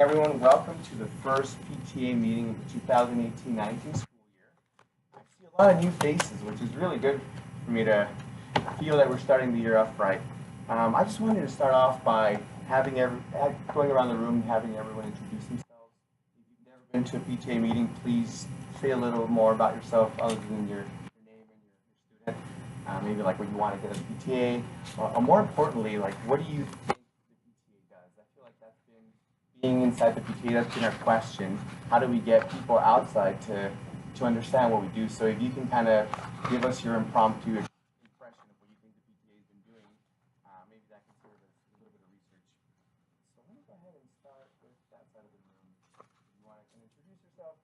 Everyone, welcome to the first PTA meeting of the 2018-19 school year. I see a lot of new faces, which is really good for me to feel that we're starting the year off right. I just wanted to start off by going around the room and having everyone introduce themselves. If you've never been to a PTA meeting, please say a little more about yourself other than your name and your student. Maybe like what you want to get as a PTA, or more importantly, like what do you think the PTA does? I feel like that's been being inside the PTA, that's been our question. How do we get people outside to understand what we do? So if you can kind of give us your impromptu impression of what you think the PTA has been doing, maybe that can serve as a little bit of research. So let me go ahead and start with that side of the room. If you want to introduce yourself.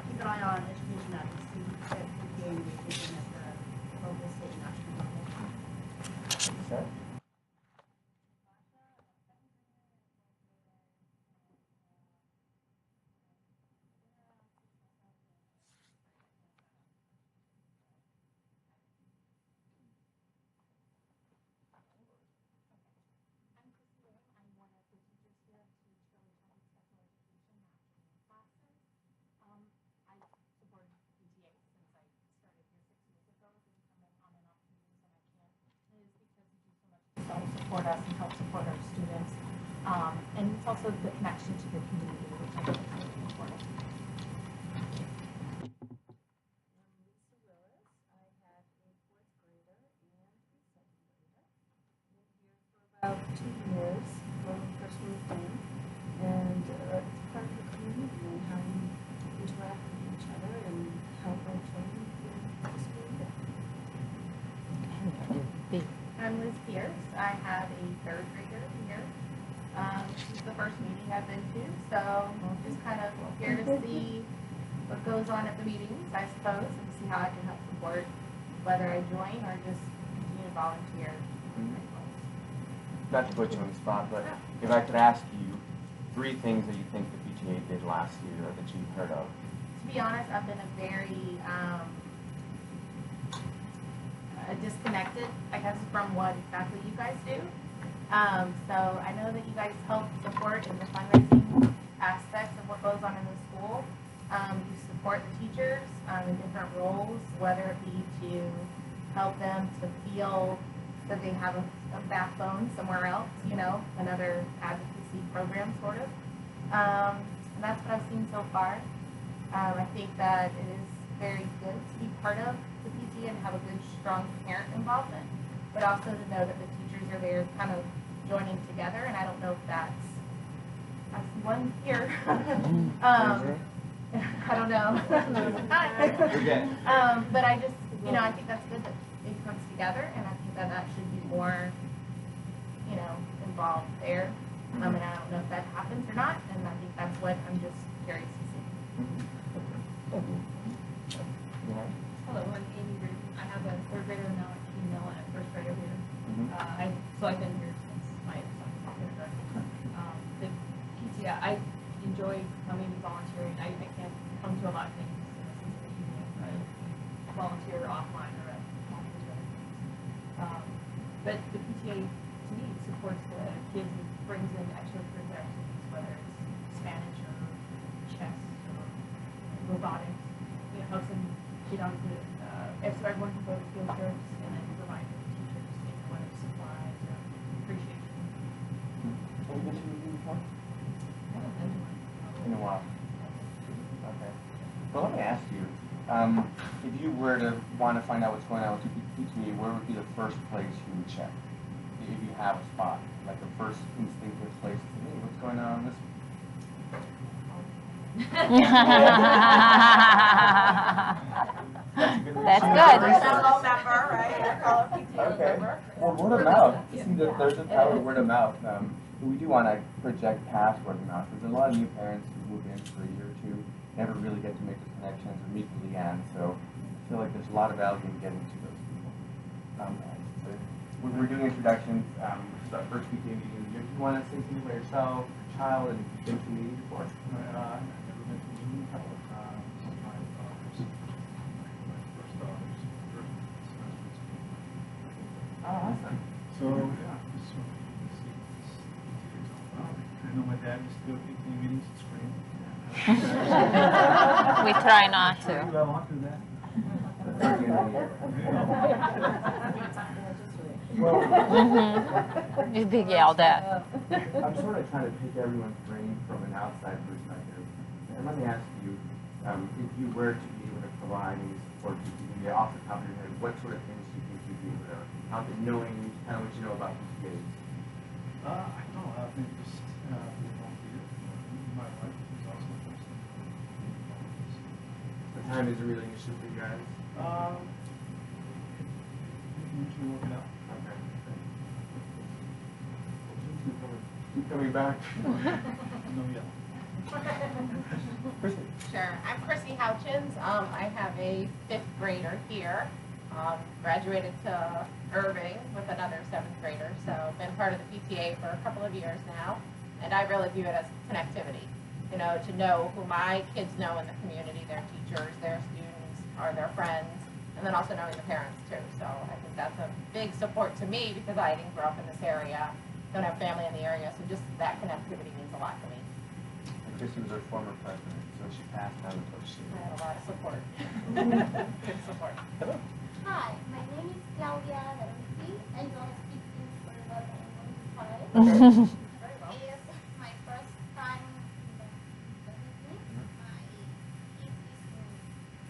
Keep an eye on education advocacy at PTA engagement at the local, state, and national level. Sir? Support us and help support our students, and it's also the connection to the community, which I think is really important. I'm Lisa Willis. I have a 4th grader and a 2nd grader. Been here for about 2 years when we first moved in, and it's part of the community and how we interact with each other and help our children through the school year. I'm Liz Pierce. I have a 3rd grader here. This is the first meeting I've been to, so I'm just kind of here to see what goes on at the meetings, I suppose, and see how I can help support, whether I join or just continue to volunteer. Not to put you on the spot, but if I could ask you 3 things that you think the PTA did last year or that you've heard of. To be honest, I've been a very disconnected, I guess, from what exactly you guys do. So I know that you guys help support in the fundraising aspects of what goes on in the school. You support the teachers in different roles, whether it be to help them to feel that they have a backbone somewhere else, you know, another advocacy program sort of. And that's what I've seen so far. I think that it is very good to be part of the PTA and have a good, strong parent involvement, but also to know that the teachers are there kind of joining together, and I don't know if that's, I see one here. I don't know. But I just, you know, I think that's good that it comes together, and I think that that should be more, you know, involved there. And I don't know if that happens or not, and I think that's what I'm just curious to see. Hello, I'm Amy Reardon. I have a 3rd grader now, a female, and a 1st grader here. So I've been here since my son's kindergarten. The PTA, I enjoy coming and volunteering. I can't come to a lot of things in the evening. I volunteer offline or at conferences or other things. But the PTA, to me, supports the kids and brings in extracurricular activities, whether it's Spanish or chess or robotics. You know, helps them get on to so everyone can go to field trips and then provide the teachers, you know, whether it's supplies or appreciation. Have you been to a meeting before? I haven't been to one. In a while. Okay. Well, let me ask you, if you were to want to find out what's going on with the PTA, where would be the first place you would check? If you have a spot, like the first instinctive place to me, what's going on this? That's good. Fellow member, right? Your fellow PTA Okay. member. Well, word of mouth. See, there's a power of word of mouth. We do want to project past word of mouth. There's a lot of new parents who move in for a year or two, never really get to make those connections or meet the Leanne. So I feel like there's a lot of value in getting to those people. we're doing introductions. This is our first PTA meeting of the year. Do you want to say something about yourself, your child, and you've been to the meeting before? I've never been to a meeting before. My daughter's my first daughter's first semester at school. Oh, awesome. So yeah, just wanted to see what this PTA is all about. I know my dad used to go to PTA meetings and scream. We try not to. I want to do that. It's big yelled at. I'm sort of trying to pick everyone's brain from an outside perspective. And let me ask you, if you were to be able to provide any support to the community off the top of your head, what sort of things do you think you'd be able to help in knowing kind of what you know about PTAs? I don't know. I think just be a volunteer. My wife is also a person. The time is a really issue for you guys. We can usually work it out. Okay. Keep coming back. No, yeah. Christy. Sure. I'm Chrissy Houchins. I have a 5th grader here. Graduated to Irving with another 7th grader, so been part of the PTA for a couple of years now, and I really view it as connectivity. You know who my kids know in the community, their teachers, their students, or their friends, and then also knowing the parents too. So I think that's a big support to me because I didn't grow up in this area, don't have family in the area, so just that connectivity means a lot to me. And Christy was our former president, so she passed down the torch. I had a lot of support. Good support. Hello. Hi, my name is Claudia Daronzi. I don't speak English very well, but I'm going to try. Very well. It's my first time in the meeting. My kid is in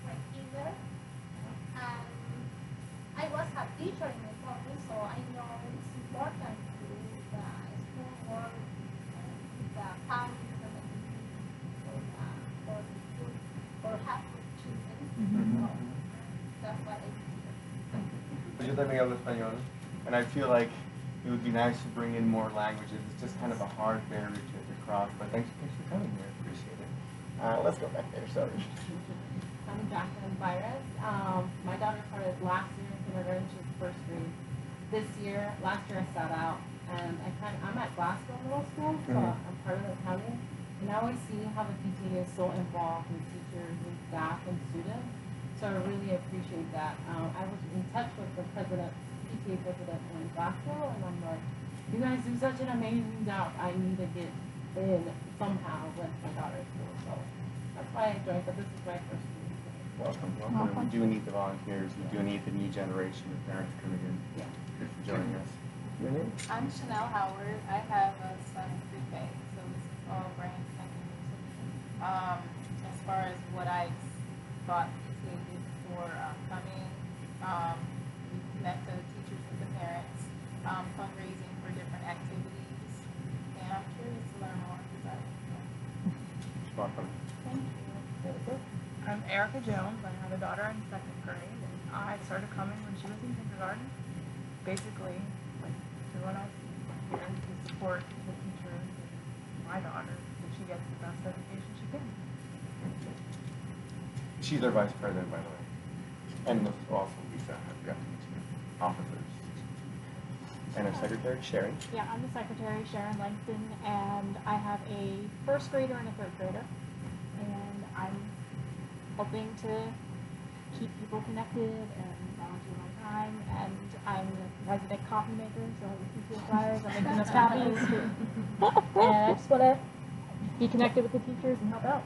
grade kinder. I was a teacher in the country, so I know it's important to do the school work with the families and the community for have good children. So that's what I do. Pues yo también hablo español, and I feel like it would be nice to bring in more languages. It's just kind of a hard barrier to cross, but thanks for coming here. Appreciate it. Let's go back there. Sorry. I'm Jacqueline Virus. My daughter started last year in kindergarten. She's first grade. Last year I sat out, and I'm at Glasgow Middle School, so I'm part of the county. And I always see how the PTA is so involved with teachers and staff and students. So I really appreciate that. I was in touch with the PTA president in Glasgow, and I'm like, you guys do such an amazing job. I need to get in somehow with my daughter's school. So that's why I joined, but this is my first meeting. Welcome. We do need the volunteers. We do need the new generation of parents coming in. Yeah. Good for joining us. Your name? I'm Chanel Howard. I have a son in pre-K, so this is all brand new to me. As far as what I thought PTA did for coming, we connect the teachers with the parents, fundraising for different activities, and I'm curious to learn more about it. Welcome. Thank you. I'm Erica Jones. I have a daughter in 2nd grade, and I started coming when she was in kindergarten. Basically, like everyone else here, to support the teachers and my daughter that she gets the best education she can. She's our vice president, by the way. And also Lisa, I forgot to mention her. Officers. And our secretary, Sherry. Yeah, I'm the secretary, Sharon Langston, and I have a 1st grader and a 3rd grader. And I'm hoping to keep people connected and volunteer my time. And I'm the resident coffee maker, so I listen to the flyers, I'm making those copies. And I just want to be connected with the teachers and help out.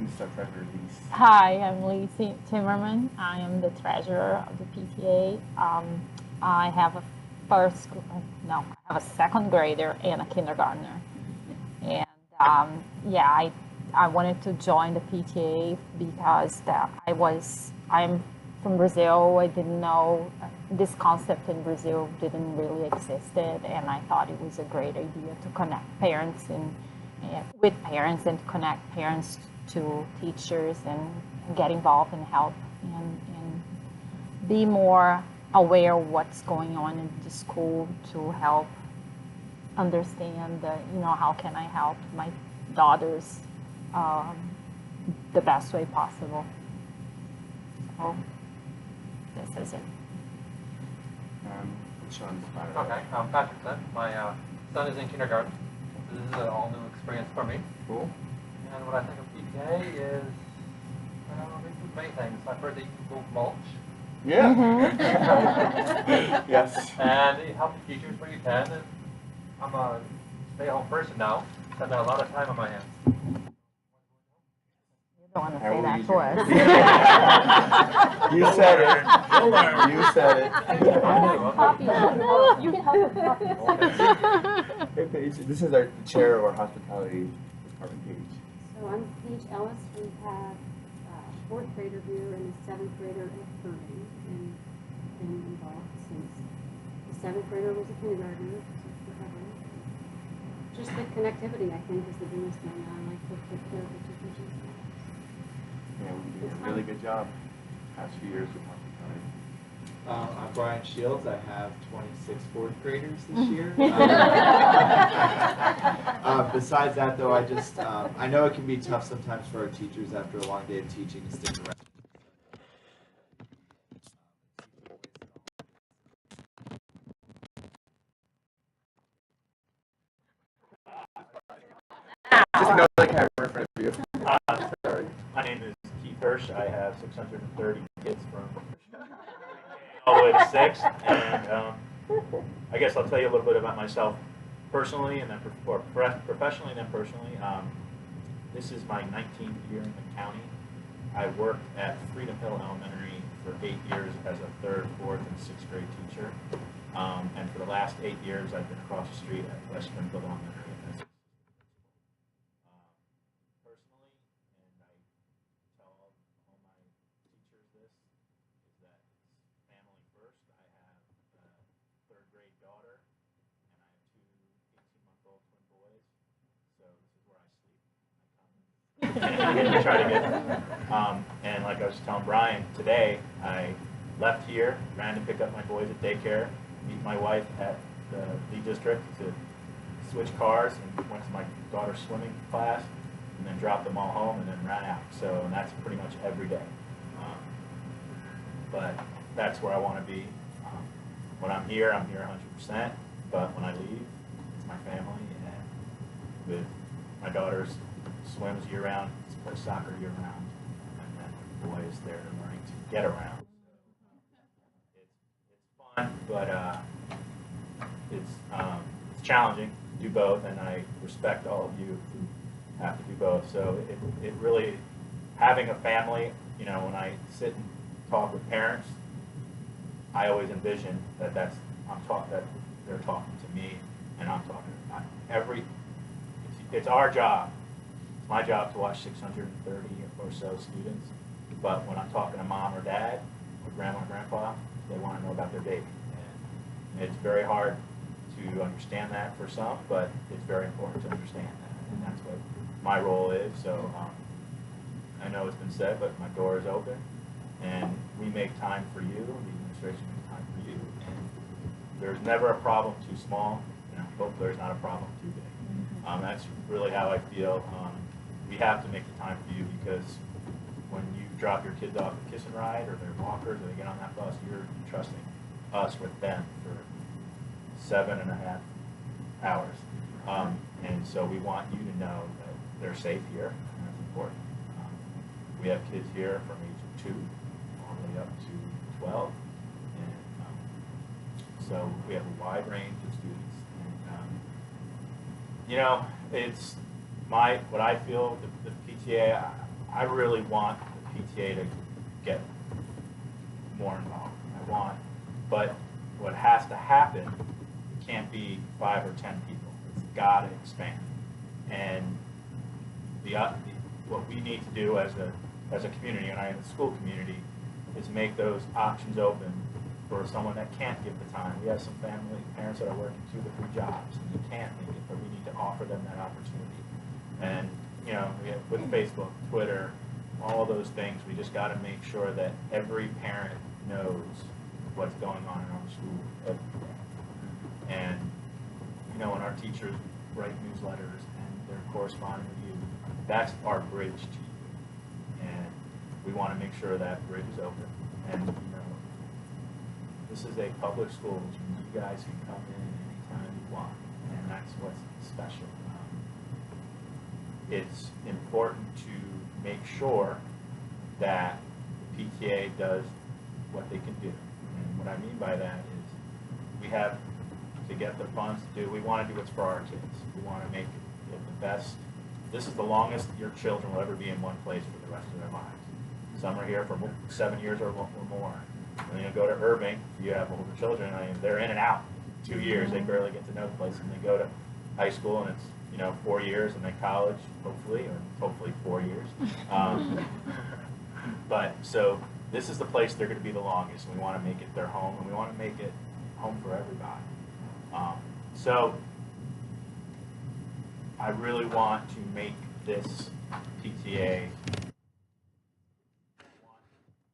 This is our treasurer, Lisa. Hi, I'm Lee Timmerman. I am the treasurer of the PTA. I have a 2nd grader and a kindergartner. And yeah, I wanted to join the PTA because I'm from Brazil. I didn't know this concept in Brazil didn't really existed, and I thought it was a great idea to connect parents with parents and to connect parents to teachers and get involved and help and be more aware of what's going on in the school to help understand how can I help my daughters the best way possible. So this is it. Put you on the spot. Okay, Patrick then. My son is in kindergarten. So this is an all new experience for me. Cool. And what I think of PTA is, they do many things. I've heard that you can go mulch. Yeah. Yes. And you help the teachers where you can. And I'm a stay-at-home person now, so I've got a lot of time on my hands. You don't want to I say will that use to your us. You said it. You said it. Copy. You can help with copy. Hey, Paige, this is the chair of our hospitality department, Paige. So I'm Paige Ellis. We have a fourth grader here and a seventh grader at Irving, and been involved since the seventh grader was a kindergartner, so forever. Just the connectivity, I think, is the biggest thing. I like to take care of the teachers and staff. Yeah, we did a really good job past few years with hospitality. I'm Brian Shields. I have 26 fourth graders this year. Besides that, though, I know it can be tough sometimes for our teachers after a long day of teaching to stick around. Just another camera in front of you. Sorry. My name is Keith Hirsch. I have 630 kids from all the way to 6. And I guess I'll tell you a little bit about myself personally, and then professionally, and then personally. This is my 19th year in the county. I worked at Freedom Hill Elementary for 8 years as a 3rd, 4th, and 6th grade teacher. And for the last 8 years, I've been across the street at West Springfield Elementary. Personally, and I tell all my teachers this, is that it's family first. I have a 3rd grade daughter, and I have 2 18-month-old twin boys. So this is where I sleep. I try to get and like I was telling Brian, today I left here, ran to pick up my boys at daycare, meet my wife at the Lee District to switch cars, and went to my daughter's swimming class, and then dropped them all home, and then ran out. So, and that's pretty much every day. But that's where I want to be. When I'm here 100%. But when I leave, it's my family, and with my daughter's swims year-round, plays soccer year-round, and then the boys they're learning to get around. So it's fun, but it's challenging to do both, and I respect all of you who have to do both. So it really, having a family, when I sit and talk with parents, I always envision that they're talking to me, and I'm talking about it's our job. It's my job to watch 630 or so students, but when I'm talking to mom or dad, or grandma or grandpa, they want to know about their baby. And it's very hard to understand that for some, but it's very important to understand that, and that's what my role is. So I know it's been said, but my door is open, and we make time for you, the administration makes time for you, and there's never a problem too small, hopefully there's not a problem too big. That's really how I feel. We have to make the time for you, because when you drop your kids off at Kiss and Ride or their walkers or they get on that bus, you're trusting us with them for 7.5 hours. And so we want you to know that they're safe here, and that's important. We have kids here from age 2 all the way up to 12. And so we have a wide range of students. And, it's what I feel, the PTA, I really want the PTA to get more involved. But what has to happen, it can't be 5 or 10 people. It's got to expand. And what we need to do as a community, and I am the school community, is make those options open for someone that can't give the time. We have some parents that are working 2 to 3 jobs, and they can't make it, but we need to offer them that opportunity. And with Facebook, Twitter, all of those things, we just got to make sure that every parent knows what's going on in our school every day. And when our teachers write newsletters and they're corresponding with you, that's our bridge to you. And we want to make sure that bridge is open. And this is a public school, which means you guys can come in anytime you want, and that's what's special. It's important to make sure that the PTA does what they can do. And what I mean by that is we have to get the funds to do, we want to do what's for our kids. We want to make it the best. This is the longest your children will ever be in one place for the rest of their lives. Some are here for 7 years or more. And you go to Irving, you have older children, they're in and out. 2 years, they barely get to know the place, and they go to high school, and it's 4 years, and then college, hopefully 4 years. But so this is the place they're going to be the longest. We want to make it their home, and we want to make it home for everybody. So I really want to make this PTA. When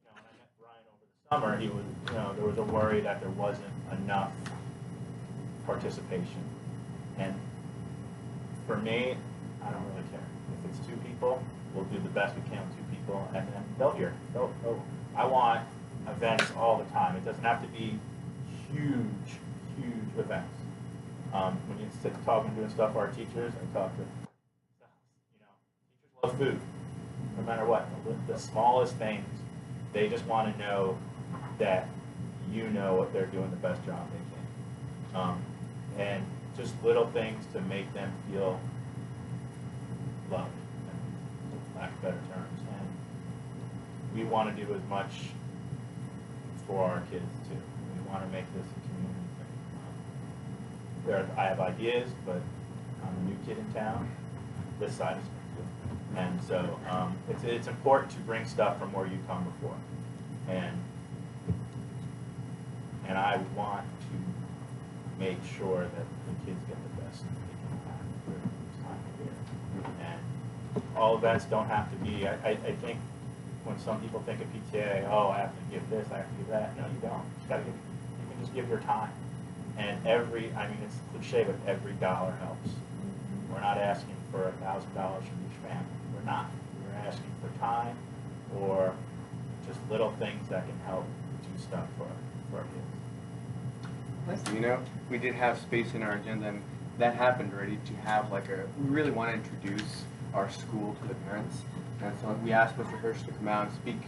I met Brian over the summer, he was, there was a worry that there wasn't enough participation, and for me, I don't really care. If it's 2 people, we'll do the best we can with 2 people, and then they'll hear. I want events all the time. It doesn't have to be huge events. When you sit talking, doing stuff for our teachers, I talk to, teachers love food, no matter what. The smallest things, they just want to know that you know what they're doing the best job they can. And just little things to make them feel loved, for lack of better terms. And we want to do as much for our kids too. We want to make this a community thing. I have ideas, but I'm a new kid in town. This side is Springfield, and so it's important to bring stuff from where you come before, and I want to make sure that the kids get the best they can have during this time of year. And all events don't have to be, I think when some people think of PTA, oh, I have to give this, I have to give that. No, you don't. You can just give your time. And it's cliche, but every dollar helps. We're not asking for $1,000 from each family. We're not. We're asking for time or just little things that can help do stuff for our kids. We did have space in our agenda, and that happened already to have we really want to introduce our school to the parents. And so we asked Mr. Hirsch to come out and speak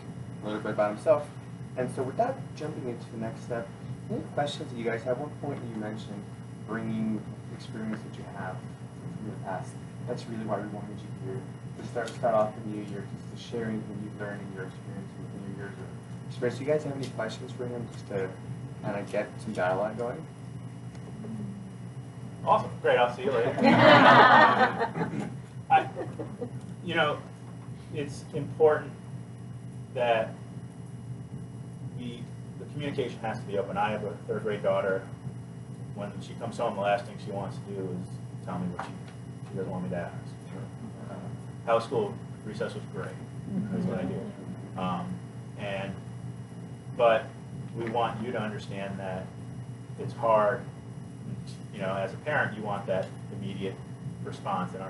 a little bit about himself. And so without jumping into the next step, any questions that you guys have? One point you mentioned bringing experience that you have from the past. That's really why we wanted you here, to start off the new year, just to share anything you've learned in your experience within your years of experience. Do you guys have any questions for him, just to kind of get some dialogue going? Awesome. Great. I'll see you later. It's important that the communication has to be open. I have a 3rd grade daughter. When she comes home, the last thing she wants to do is tell me what she doesn't want me to ask. How school recess was great. That's what I do. But we want you to understand that it's hard. As a parent, you want that immediate response. And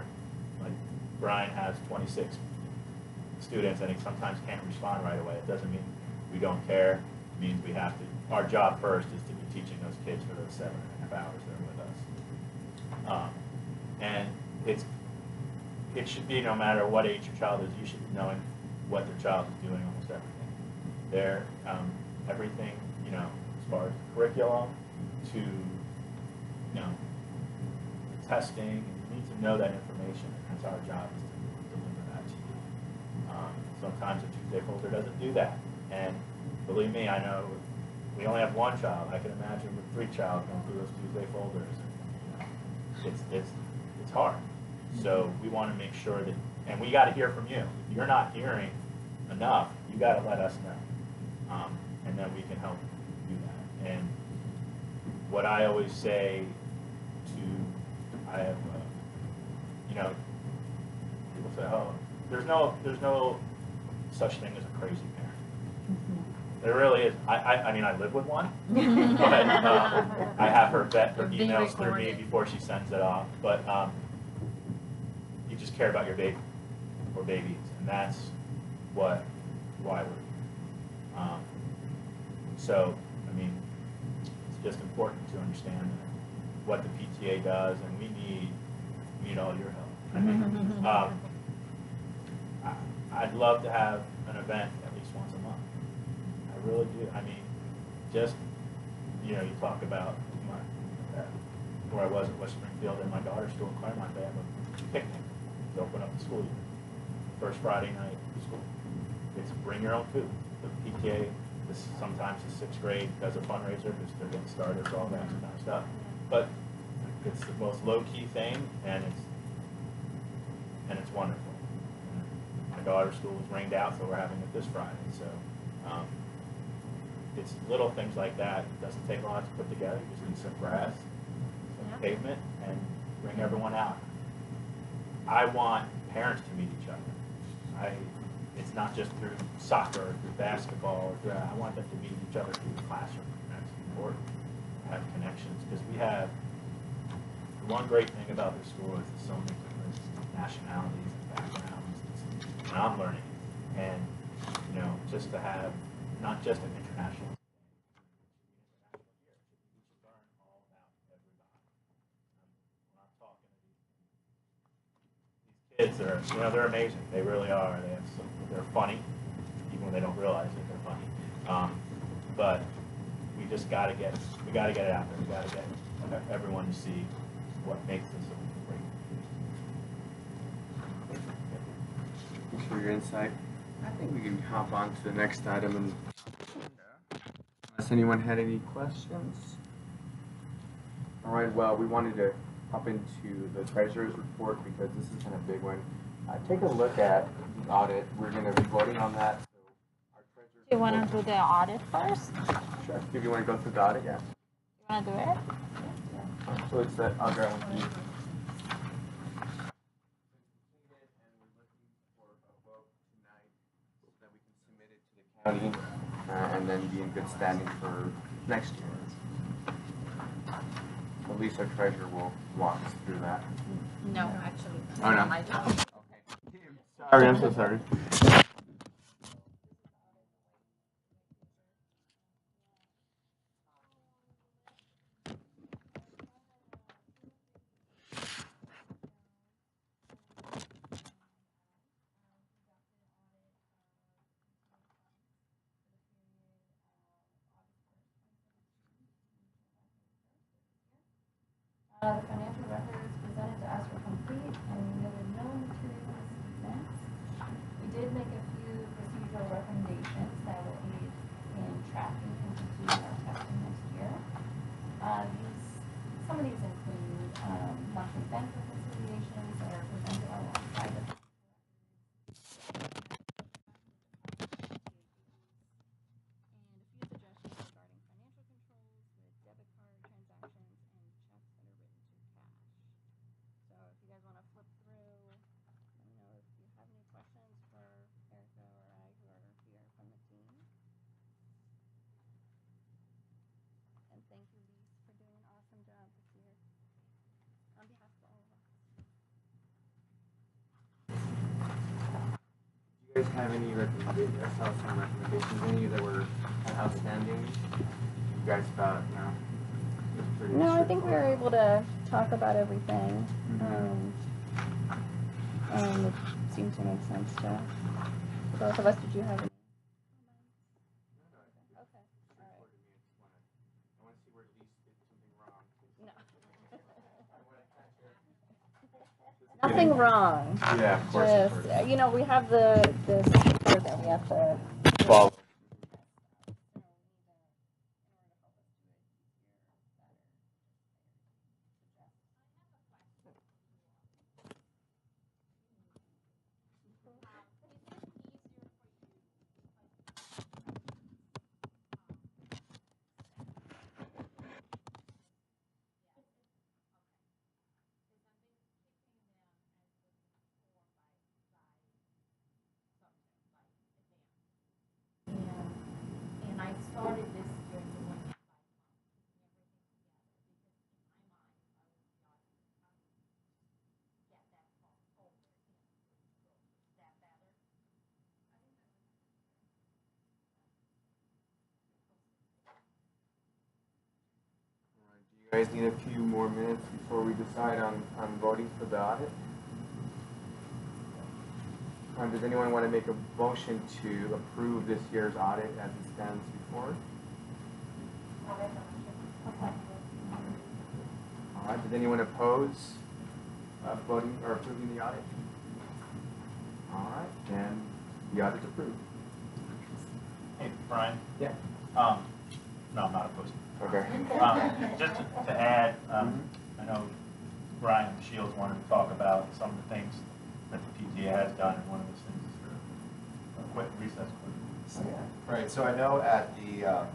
Brian has 26 students, and he sometimes can't respond right away. It doesn't mean we don't care. It means we have to. Our job first is to be teaching those kids for those 7.5 hours they're with us. And it should be, no matter what age your child is, you should be knowing what their child is doing almost everything. They're everything, as far as curriculum to testing. You need to know that information, and that's our job, is to deliver that to you. Sometimes a Tuesday folder doesn't do that, and believe me, I know we only have 1 child. I can imagine with 3 child going through those Tuesday folders. It's hard. So we want to make sure that, and we got to hear from you. If you're not hearing enough, you got to let us know, and then we can help do that. And what I always say I have, people say, oh, there's no such thing as a crazy parent. There really is. I live with one, but I have her vet her emails through me before she sends it off. But you just care about your baby or babies, and that's why we're here. So, just important to understand what the PTA does, and we need all your help. I mean, I'd love to have an event at least once a month. I really do. I mean, just, you talk about where I was at West Springfield and my daughter's school in Claremont. They have a picnic to open up the school year. First Friday night of school. It's bring your own food. The PTA, sometimes the 6th grade does a fundraiser because they're getting started for all that kind of stuff. But it's the most low-key thing, and it's wonderful. My daughter's school was rained out, so we're having it this Friday. So it's little things like that. It doesn't take a lot to put together. You just need some grass, some pavement, and bring everyone out. I want parents to meet each other. It's not just through soccer or through basketball. I want them to meet each other through the classroom. That's important. Have connections, because we have one great thing about this school is there's so many different nationalities and backgrounds, and I'm learning. And just to have not just an international, you should learn all about everybody. When I'm talking to these kids, they're amazing. They really are. They're funny, even when they don't realize it. They're funny. But we just got to get it out there. We got to get everyone to see what makes this a great. Thanks for your insight. I think we can hop on to the next item, and unless anyone had any questions. All right. Well, we wanted to hop into the treasurer's report because this is kind of a big one. Take a look at the audit. We're going to be voting on that. So our treasurer's Do you want to do the audit first? Sure. If you want to go through the audit, yeah. You want to do it? So it's that I'll grab one. County, and then be in good standing for next year. At least our treasurer will walk us through that. No, actually. Oh, no. My job. Okay. Sorry, I'm so sorry. The financial records presented to us were complete, and there were no material misstatements. We did make a few procedural recommendations that will aid in tracking and completing our testing next year. Some of these include monthly bank reconciliations that are presented alongside the Do you guys have any recommendations? I saw some recommendations. Any that were outstanding? You guys thought, no? It was pretty No, I think we were straightforward. able to talk about everything. It seemed to make sense to both of us. Did you have any? Nothing wrong. Yeah, of course. Just, we have this report that we have to Follow. You guys need a few more minutes before we decide on voting for the audit. Does anyone want to make a motion to approve this year's audit as it stands before? All right. Does anyone oppose voting or approving the audit? All right. Then the audit's approved. Hey, Brian. Yeah. No, I'm not opposed. Okay. Just to add, I know Brian Shields wanted to talk about some of the things that the PTA has done, and one of those things is for recess equipment. Right, so I know at the,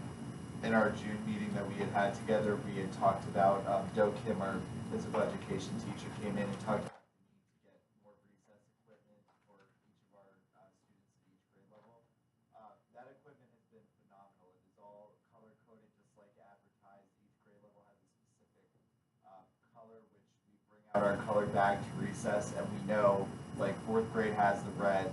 in our June meeting that we had together, we had talked about, Doe Kim, our physical education teacher, came in and talked about the need to get more recess equipment for each of our students at each grade level. That equipment has been phenomenal. It is all color-coded, just like advertised. Each grade level has a specific color, which we bring out our color bag to recess, and we know, like, 4th grade has the red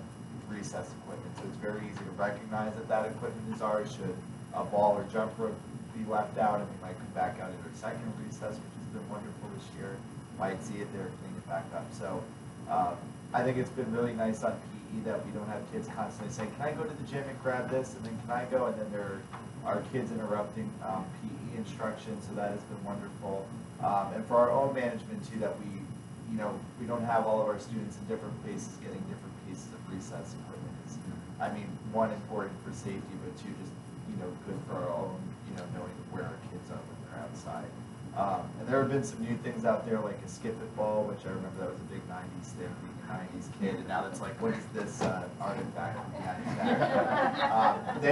recess equipment, so it's very easy to recognize that that equipment is ours. Should a ball or jump rope be left out, and we might come back out at our second recess, which has been wonderful this year. Might see it there, clean it back up. So I think it's been really nice on PE that we don't have kids constantly saying, "Can I go to the gym and grab this?" and then "Can I go?" and then there are kids interrupting PE instruction. So that has been wonderful, and for our own management too, that we don't have all of our students in different places getting different pieces of recess equipment. Is, I mean, one, important for safety, but two, just good for our own, knowing where our kids are when they're outside. And there have been some new things out there, like a skip it ball, which I remember that was a big 90s thing, being a 90s kid, and now it's like, what is this artifact behind that?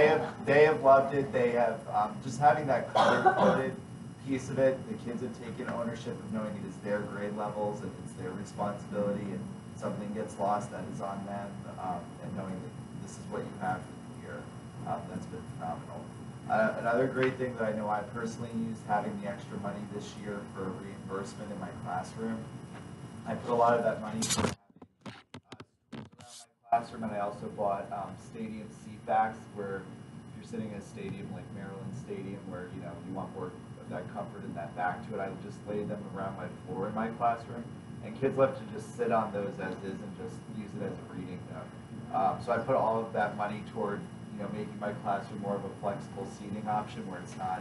They have loved it. They have, just having that color-coded piece of it, the kids have taken ownership of knowing it is their grade levels and it's their responsibility, and something gets lost, that is on them, and knowing that this is what you have for the year. That's been phenomenal. Another great thing that I know I personally used, having the extra money this year for reimbursement in my classroom. I put a lot of that money for having stools around my classroom, and I also bought stadium seat backs, where if you're sitting in a stadium like Maryland Stadium, where you want more of that comfort and that back to it, I just laid them around my floor in my classroom, and kids love to just sit on those as is and just use it as a reading nook. So I put all of that money toward making my classroom more of a flexible seating option, where it's not,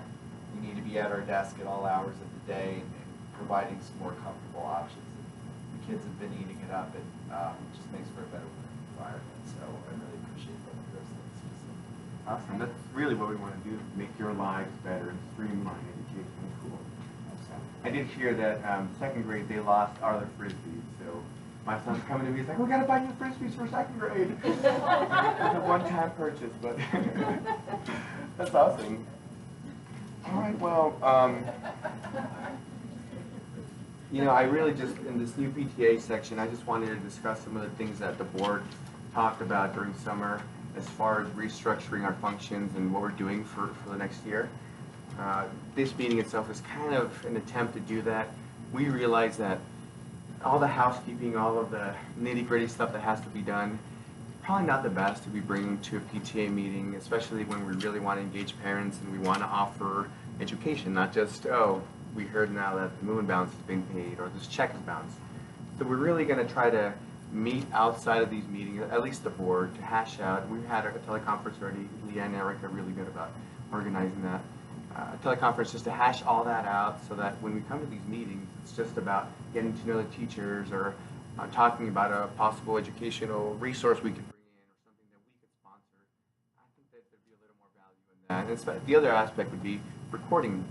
we need to be at our desk at all hours of the day, and providing some more comfortable options. And the kids have been eating it up, and it just makes for a better learning environment. So I really appreciate both of those things. Awesome. That's really what we want to do, make your lives better and streamline education in school. I did hear that 2nd grade, they lost all their Frisbees, so my son's coming to me, he's like, "We gotta buy new Frisbees for 2nd grade." It's a one-time purchase, but that's awesome. All right, well, I really just, in this new PTA section, I just wanted to discuss some of the things that the board talked about during summer as far as restructuring our functions and what we're doing for the next year. This meeting itself is kind of an attempt to do that. We realize that all the housekeeping, all of the nitty-gritty stuff that has to be done, probably not the best to be bringing to a PTA meeting, especially when we really want to engage parents and we want to offer education, not just, oh, we heard now that the moon bounce is being paid or this check is bounced. So we're really going to try to meet outside of these meetings, at least the board, to hash out. We've had a teleconference already. Leanne and Eric are really good about organizing that. Teleconference just to hash all that out, so that when we come to these meetings, it's just about getting to know the teachers, or talking about a possible educational resource we could bring in, or something that we could sponsor. I think that there'd be a little more value in that. And the other aspect would be recording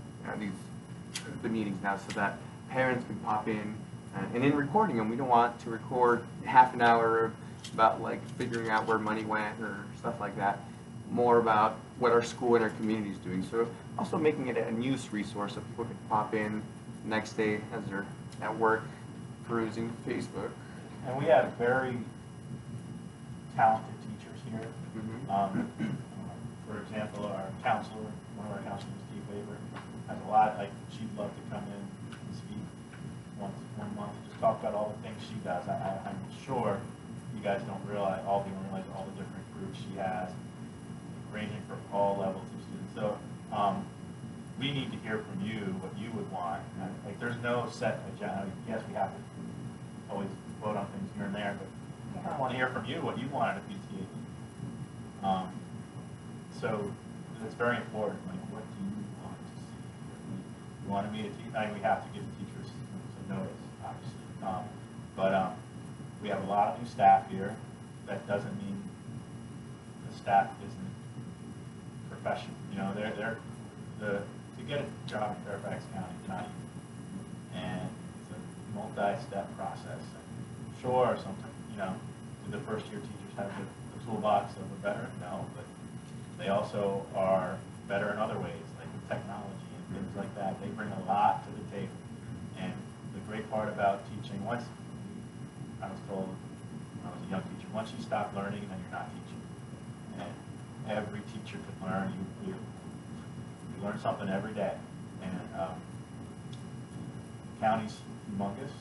the meetings now, so that parents can pop in, and in recording them, we don't want to record half an hour about like figuring out where money went or stuff like that. More about what our school and our community is doing. So also making it a news resource so people can pop in the next day as they're at work perusing Facebook. And we have very talented teachers here. For example, our counselor, one of our counselors, Steve Weber, has a lot, like, she'd love to come in and speak one month and just talk about all the things she does. I'm sure you guys don't realize all the different groups she has, ranging from all levels of students. So we need to hear from you what you would want. And, like, there's no set agenda. Yes, we have to always vote on things here and there, but I want to hear from you what you want at a PTA meeting. So it's very important. Like, what do you want to see? You want to meet a teacher? I mean, we have to give teachers some notice, obviously. But we have a lot of new staff here. That doesn't mean the staff isn't professional. You know, to get a job in Fairfax County is not easy, and it's a multi-step process. And sure, sometimes, you know, do the first-year teachers have the toolbox of a veteran? No, but they also are better in other ways, like with technology and things like that. They bring a lot to the table. And the great part about teaching, once I was told when I was a young teacher, once you stop learning, then you're not teaching. And every teacher can learn. You learn something every day. And the county's humongous,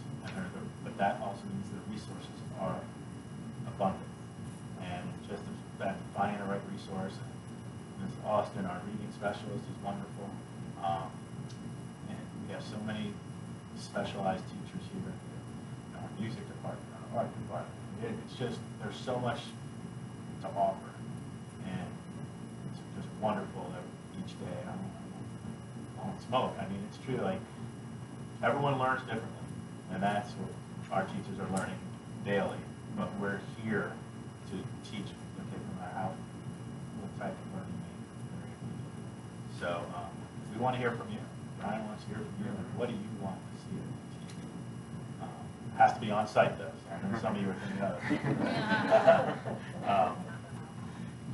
but that also means the resources are abundant. And just that finding the right resource. Ms. Austin, our reading specialist, is wonderful. And we have so many specialized teachers here in our music department, our art department. It's just, there's so much to offer. And it's just wonderful that each day, I won't smoke. I mean, it's true, like, everyone learns differently. And that's what our teachers are learning daily. But we're here to teach the kids no matter what type of learning So we want to hear from you. Brian wants to hear from you. What do you want to see at the PTA? Has to be on site, though. So I know some of you are thinking of it.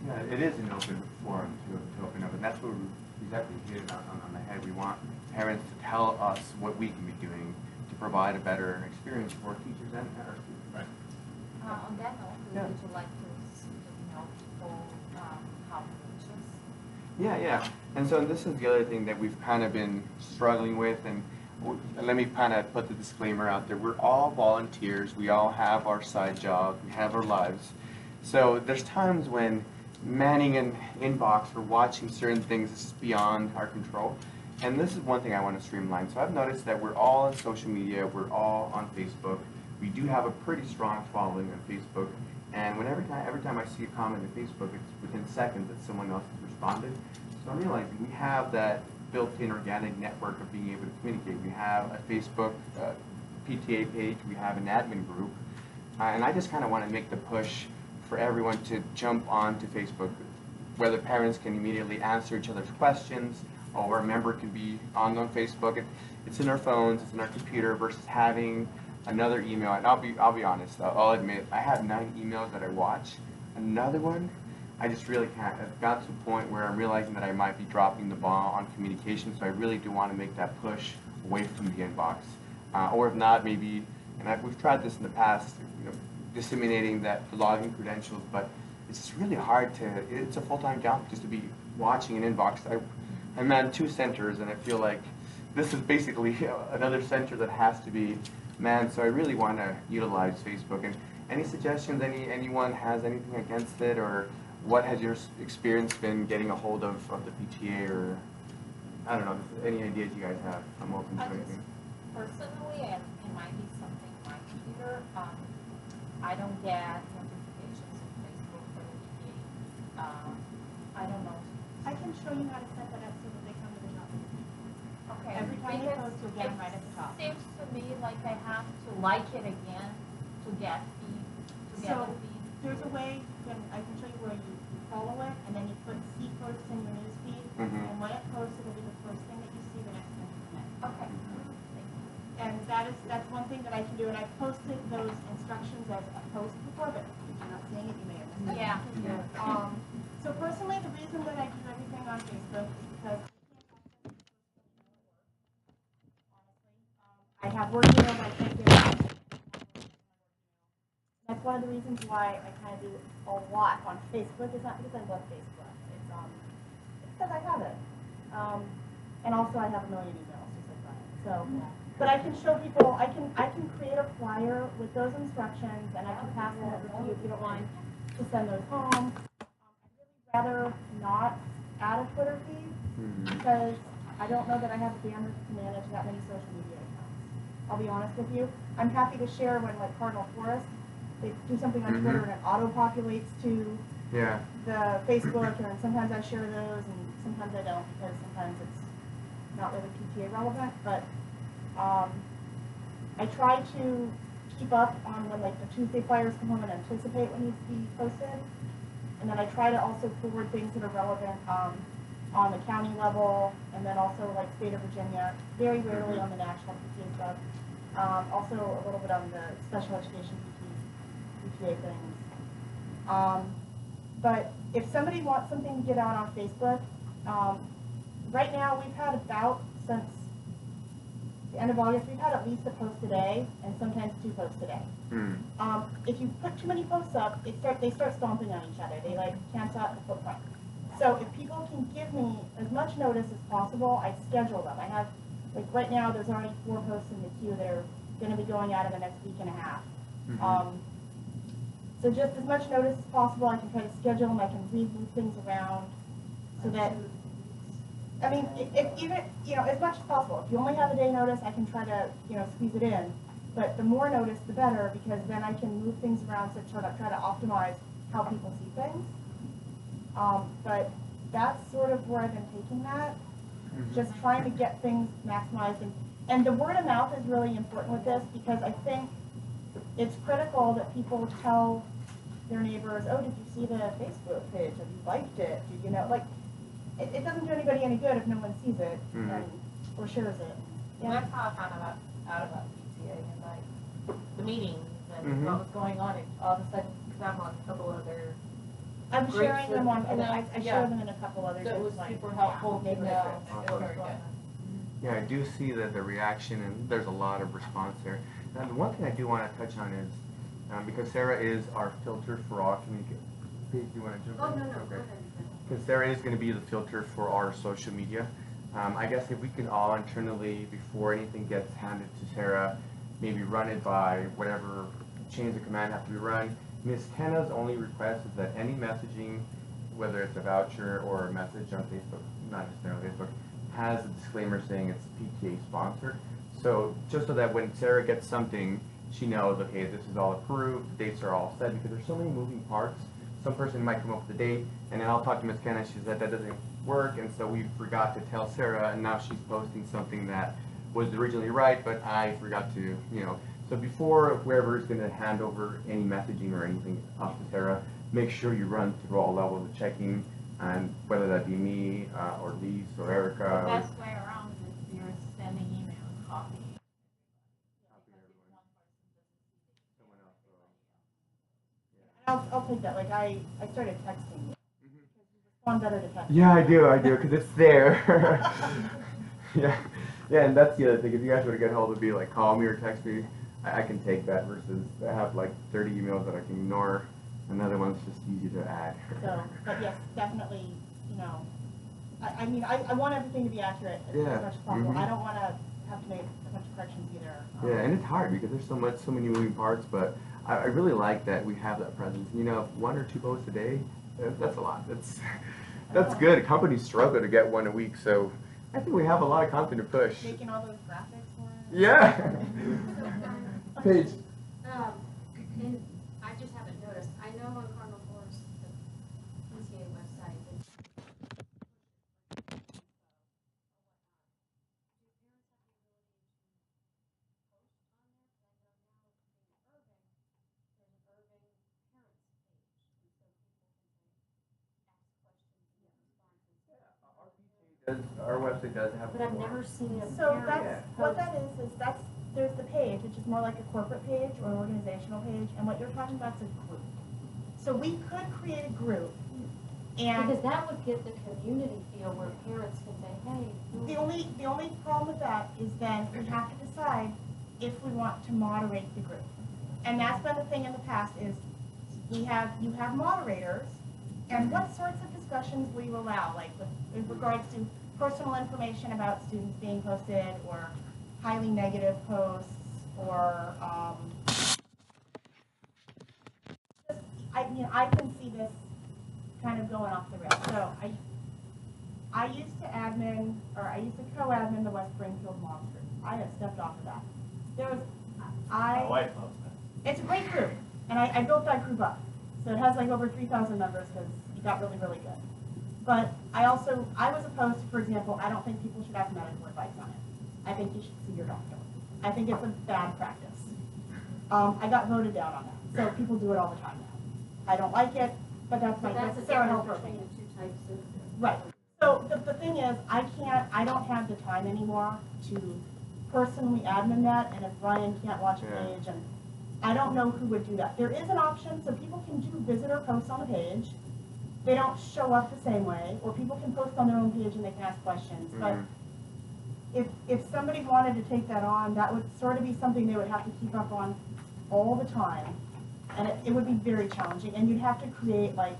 Yeah, it is an open forum to open up, and that's what we exactly hit on the head. We want parents to tell us what we can be doing to provide a better experience for teachers and our students. Right. On that note, would you like to know people how to reach us? Yeah. And so this is the other thing that we've kind of been struggling with, and let me kind of put the disclaimer out there. We're all volunteers. We all have our side jobs. We have our lives. So there's times when manning an inbox or watching certain things is beyond our control. And this is one thing I want to streamline. So I've noticed that we're all on social media. We're all on Facebook. We do have a pretty strong following on Facebook. And every time I see a comment on Facebook, it's within seconds that someone else has responded. So I'm realizing we have that built-in organic network of being able to communicate. We have a Facebook PTA page. We have an admin group. And I just kind of want to make the push for everyone to jump onto Facebook, whether parents can immediately answer each other's questions, or a member can be on Facebook. It's in our phones, it's in our computer, versus having another email. And I'll be honest, I'll admit, I have 9 emails that I watch. Another one, I just really can't. I've got to a point where I'm realizing that I might be dropping the ball on communication, so I really do want to make that push away from the inbox. Or if not, maybe, and we've tried this in the past, disseminating the login credentials, but it's just really hard it's a full-time job just to be watching an inbox. I man 2 centers, and I feel like this is basically another center that has to be manned, so I really want to utilize Facebook. And any suggestions, anyone has anything against it, or what has your experience been getting a hold of the PTA, or I don't know, any ideas you guys have? I'm open to anything. Personally, and it might be something on my computer, I don't get notifications on Facebook for the PTA. I don't know. I can show you how to set that up so that they come to the top. Okay. Every time you post, you'll get them right at the top. It seems to me like I have to like it again to get feed. So there's a way, I can show you where you follow it, and then you put see posts in your news feed, and when it posts, it'll be the first thing that you see the next time you come in. Okay. And that's one thing that I can do, and I posted those instructions as a post before, but if you're not seeing it, you may have missed it. Yeah. So personally, the reason that I do everything on Facebook is because I have work emails I can't get out. That's one of the reasons why I kind of do a lot on Facebook. It's not because I love Facebook. It's because I have it. And also I have a million emails just like Brian. So, but I can show people. I can create a flyer with those instructions, and I can pass them over to you if you don't mind to send those home. I'd really rather not add a Twitter feed because I don't know that I have the bandwidth to manage that many social media accounts. I'll be honest with you. I'm happy to share when, like, Cardinal Forest, they do something on Twitter and it auto-populates to the Facebook, and sometimes I share those and sometimes I don't, because sometimes it's not really PTA relevant. But I try to keep up on when, like, the Tuesday flyers come home and anticipate what needs to be posted. And then I try to also forward things that are relevant on the county level, and then also like state of Virginia, very rarely on the national PTA stuff. Also a little bit on the special education PTA things. But if somebody wants something to get out on Facebook, right now we've had about, since the end of August, we've had at least a post a day, and sometimes 2 posts a day. If you put too many posts up, they start stomping on each other. They like cancel out the footprint. So if people can give me as much notice as possible, I schedule them. I have, like right now, there's already 4 posts in the queue that are going to be going out in the next week and a half. So just as much notice as possible, I can try to schedule them. I can move things around so that, I mean, if even, as much as possible. If you only have a day notice, I can try to, squeeze it in. But the more notice, the better, because then I can move things around to try to optimize how people see things. But that's sort of where I've been taking that, just trying to get things maximized. And the word of mouth is really important with this, because I think it's critical that people tell their neighbors, oh, did you see the Facebook page? Have you liked it? Did you know? Like, it doesn't do anybody any good if no one sees it or shares it. Well, that's how I found out about PTA and like the meetings and what was going on. And all of a sudden, because I'm on a couple other. I'm sharing them on. I share them in a couple other. So it was super helpful to know. Yeah, I do see that the reaction, and there's a lot of response there. Now, the one thing I do want to touch on is, because Sarah is our filter for all communication. Do you want to jump in? Oh, no. Okay. Because Sarah is going to be the filter for our social media. I guess if we can all internally, before anything gets handed to Sarah, maybe run it by whatever chains of command have to be run. Ms. Kenna's only request is that any messaging, whether it's a voucher or a message on Facebook, not necessarily Facebook, has a disclaimer saying it's PTA sponsored. So just so that when Sarah gets something, she knows, okay, this is all approved, the dates are all set, because there's so many moving parts. Some person might come up with a date, and then I'll talk to Ms. Kenna, she said that doesn't work, and so we forgot to tell Sarah, and now she's posting something that was originally right, but I forgot to, So before whoever is going to hand over any messaging or anything up to Sarah, make sure you run through all levels of checking, and whether that be me, or Lise, or Erica. The best way around is if you're sending emails, copy. I'll take that. Like I started texting. It's fun better to text. Yeah, I do, because it's there. yeah, and that's the other thing. If you guys want to get hold of me, like call me or text me, I can take that versus I have like 30 emails that I can ignore. Another one's just easy to add. So, but yes, definitely, I mean, I want everything to be accurate as much as possible. I don't want to have to make a bunch of corrections either. Yeah, and it's hard because there's so many moving parts, but I really like that we have that presence. 1 or 2 posts a day, that's a lot. That's good. Companies struggle to get 1 a week, so I think we have a lot of content to push. Making all those graphics for it. Yeah. Paige. And I just haven't noticed. I know on Cardinal Forest, the PTA website, Our website does have. but I've never seen a So parent that's what that is there's the page, which is more like a corporate page or an organizational page, and what you're talking about is a group. So we could create a group, and because that would get the community feel where parents can say, hey. the only problem with that is then we have to decide if we want to moderate the group. And that's been the thing in the past is you have moderators, and what sorts of discussions will you allow, like with regards to personal information about students being posted, or highly negative posts, or I can see this kind of going off the rails. So I used to co-admin the West Springfield Monsters. I have stepped off of that. My wife loves that. It's a great group, and I built that group up. So it has like over 3,000 members because it got really, really good. But I was opposed to, for example, I don't think people should have medical advice on it. I think you should see your doctor. I think it's a bad practice. I got voted down on that. So people do it all the time now. I don't like it, but that's my Sarah Helper between opinion. the two types of. Right. So the thing is, I don't have the time anymore to personally admin that, and if Ryan can't watch a page, and I don't know who would do that. There is an option, so people can do visitor posts on the page. They don't show up the same way, or people can post on their own page and they can ask questions. But if somebody wanted to take that on, that would sort of be something they would have to keep up on all the time. And it would be very challenging, and you'd have to create like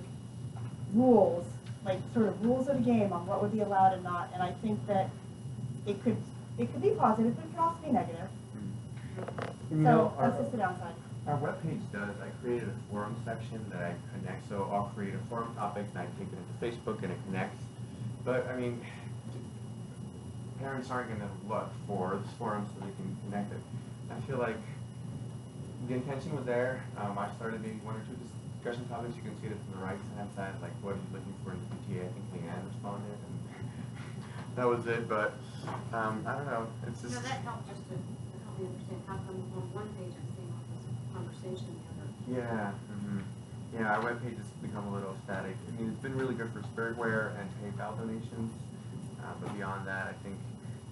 rules, like sort of rules of the game on what would be allowed and not. And I think that it could be positive, but it could also be negative. So that's just the downside. Our webpage does. I created a forum section that I connect. So I'll create a forum topic and I take it into Facebook and it connects. But I mean, parents aren't going to look for this forum so they can connect it. I feel like the intention was there. I started maybe one or two discussion topics. You can see it from the right hand side, like what are you looking for in the PTA? I think Leanne responded, and that was it. But I don't know. It's just. That helped just to help me understand how come on one page I'm seeing all this conversation, the other. Yeah. Yeah, our webpage has become a little static. I mean, it's been really good for spiritware and PayPal donations, but beyond that, I think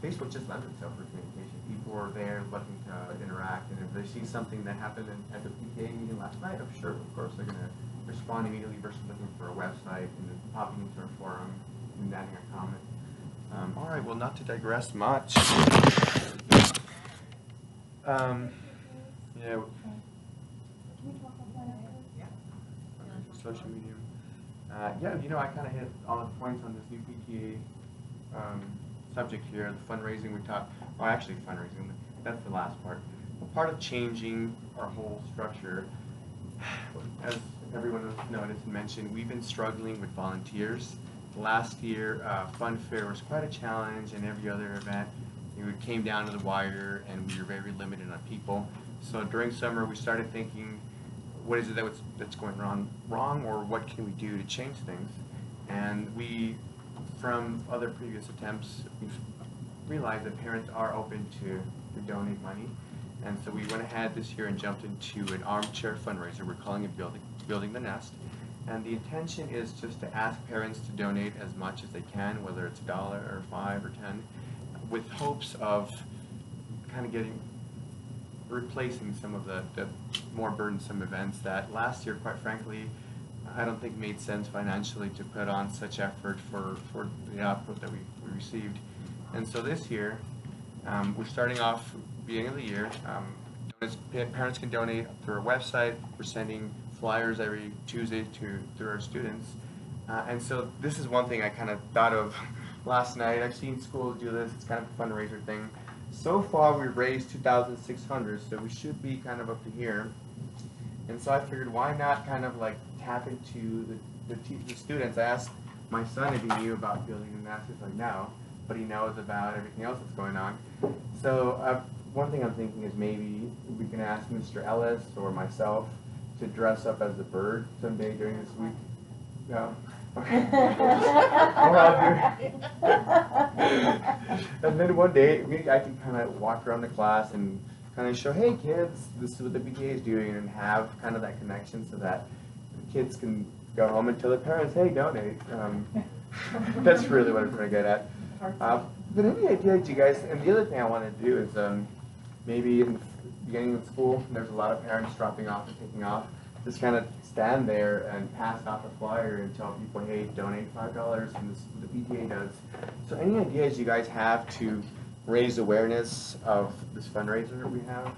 Facebook just lends itself for communication. People are there looking to interact, and if they see something that happened at the PTA meeting last night, I'm sure, of course, they're going to respond immediately versus looking for a website and then popping into a forum and adding a comment. All right, well, not to digress much. Yeah. Social media. Yeah, you know, I kind of hit all the points on this new PTA subject here, the fundraising we talked, well actually fundraising, that's the last part. Part of changing our whole structure, as everyone has noticed and mentioned, we've been struggling with volunteers. Last year, Fun Fair was quite a challenge, and every other event, it came down to the wire and we were very limited on people. So during summer, we started thinking, what is it that's going wrong, or what can we do to change things? And we, from other previous attempts, we've realized that parents are open to donate money. And so we went ahead this year and jumped into an armchair fundraiser. We're calling it Building the Nest. And the intention is just to ask parents to donate as much as they can, whether it's $1 or $5 or $10, with hopes of kind of replacing some of the more burdensome events that last year, quite frankly, I don't think made sense financially to put on such effort for the output that we received. And so this year, we're starting off beginning of the year. Parents can donate through our website. We're sending flyers every Tuesday through our students. And so this is one thing I kind of thought of last night. I've seen schools do this. It's kind of a fundraiser thing. So far, we've raised $2,600, so we should be kind of up to here. And so I figured, why not kind of like tap into the students? I asked my son if he knew about Building the Nest. He's like, no, but he knows about everything else that's going on. So one thing I'm thinking is maybe we can ask Mr. Ellis or myself to dress up as a bird someday during this week. No? Okay. And then one day, I can kind of walk around the class and kind of show, hey kids, this is what the PTA is doing, and have kind of that connection so that the kids can go home and tell their parents, hey, donate. That's really what I'm trying to get at. But any ideas, you guys? And the other thing I want to do is maybe in the beginning of school, there's a lot of parents dropping off and taking off. Just kind of stand there and pass out the flyer and tell people, hey, donate $5, and this the PTA does. So any ideas you guys have to raise awareness of this fundraiser we have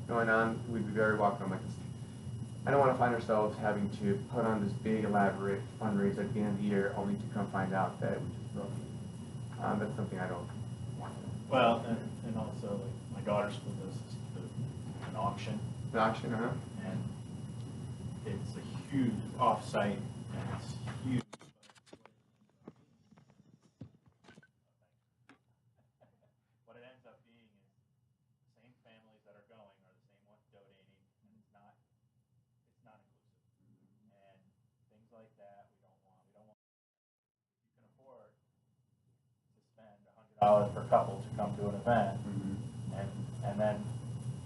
going on, we'd be very welcome. I don't want to find ourselves having to put on this big elaborate fundraiser at the end of the year only to come find out that we just broke it. That's something I don't want to. Well, and also, like, my daughter's school does an auction. An auction, And it's a huge off-site, and it's huge. $100 per couple to come to an event, and then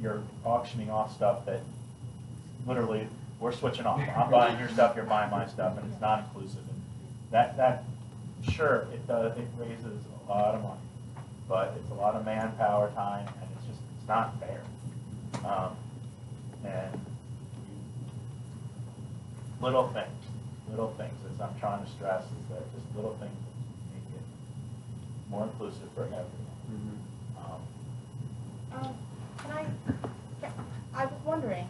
you're auctioning off stuff that literally we're switching off. I'm buying your stuff, you're buying my stuff, and it's not inclusive. And that sure, it raises a lot of money, but it's a lot of manpower, time, and it's not fair. And little things, as I'm trying to stress, is that just little things make it more inclusive for everyone. I was wondering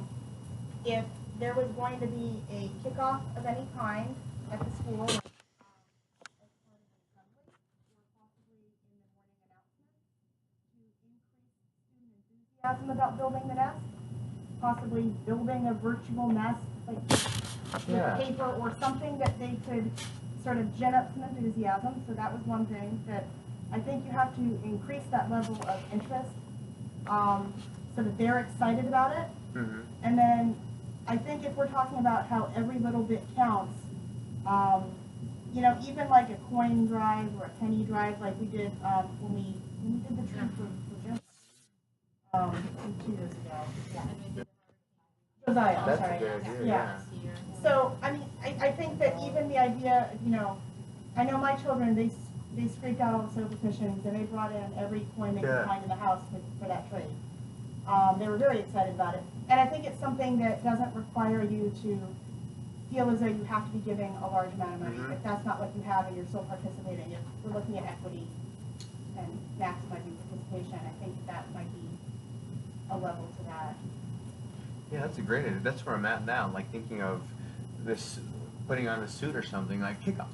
if there was going to be a kickoff of any kind at the school, as part of an assembly, or possibly in the morning announcements, to increase student enthusiasm about building the nest, possibly building a virtual nest, like with paper or something that they could sort of gin up some enthusiasm. So that was one thing that I think you have to increase that level of interest, so that they're excited about it. And then I think if we're talking about how every little bit counts, you know, even like a coin drive or a penny drive, like we did when we did the trip for Jim 2 years ago. Josiah, I'm That's sorry. a good idea, Yeah. So I mean, I think that even the idea, you know, I know my children, they scraped out all the sofa cushions and they brought in every coin they could find in the house for that trade. They were very excited about it. And I think it's something that doesn't require you to feel as though you have to be giving a large amount of money. If that's not what you have and you're still participating, if we're looking at equity and maximizing participation, I think that might be a level to that. Yeah, that's a great idea. That's where I'm at now. Like thinking of this, putting on a suit or something like kickoff.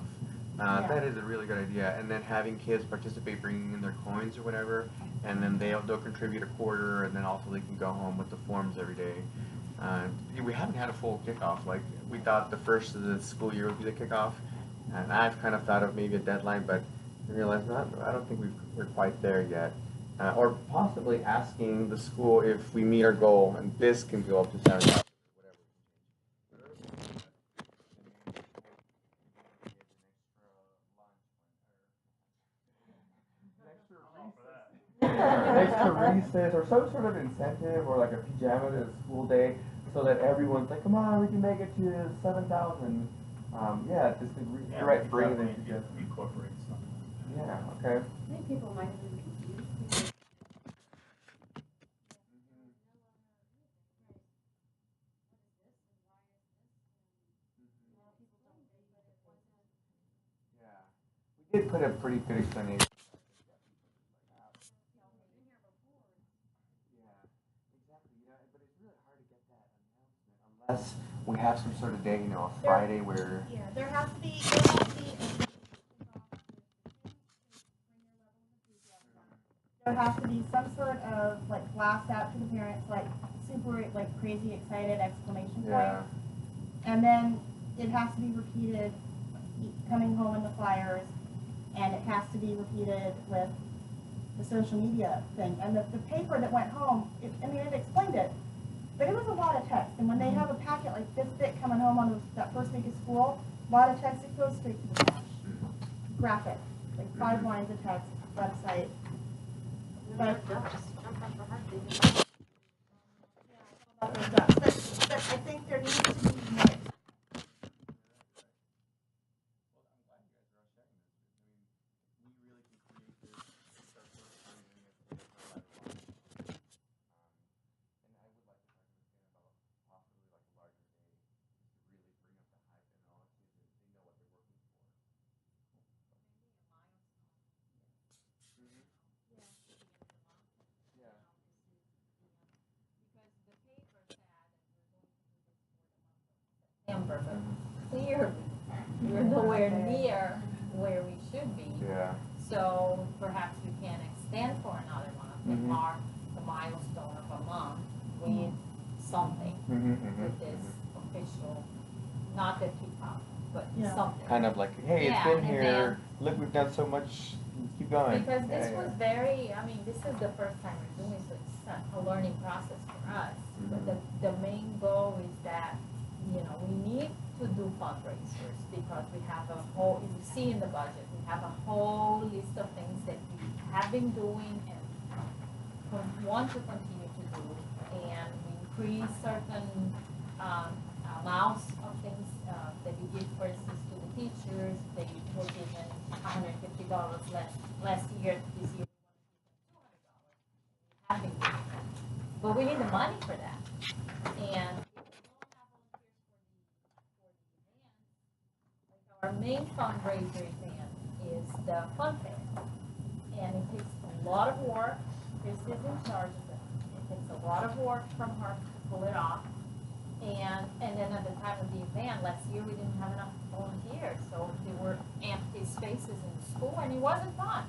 That is a really good idea. And then having kids participate, bringing in their coins or whatever, and then they'll contribute a quarter, and then also they can go home with the forms every day. We haven't had a full kickoff. Like we thought the first of the school year would be the kickoff, and I've kind of thought of maybe a deadline, but I realized I don't think we're quite there yet. Or possibly asking the school if we meet our goal, and this can go up to 7,000. Extra recess or some sort of incentive or like a pajama to the school day so that everyone's like, come on, we can make it to 7,000. Yeah, just to bring them together. Incorporate something. Yeah, okay. I think people might have been confused. Yeah. We did put a pretty good explanation. Unless we have some sort of day, you know, a Friday where... Yeah, there has to be some sort of like blast out to the parents, like super like crazy excited exclamation point. And then it has to be repeated coming home in the flyers, and it has to be repeated with the social media thing. And the paper that went home, it explained it. But it was a lot of text, and when they have a packet like this thick coming home on that first week of school, a lot of text, it goes straight to the trash. Graphic, like 5 lines of text, website. But I think there needs to be more. But clearly, we're nowhere near where we should be. Yeah. So perhaps we can extend for another month and mark the milestone of a month with something, with this official, not the kickoff, but something. Kind of like, hey, it's been here. Look, we've done so much. Let's keep going. Because this was very, I mean, this is the first time we're doing it, so it's a learning process for us. But the main goal is that, you know, we need to do fundraisers because we have a whole, you see in the budget, we have a whole list of things that we have been doing and want to continue to do. And we increase certain amounts of things that we give, for instance, to the teachers. They were given $150 last year. This year we want to give them $200. We have been giving them. But we need the money for that. And our main fundraiser event is the fun fair. And it takes a lot of work. Chris is in charge of it. It takes a lot of work from her to pull it off. And then at the time of the event, last year we didn't have enough volunteers. So there were empty spaces in the school and it wasn't fun.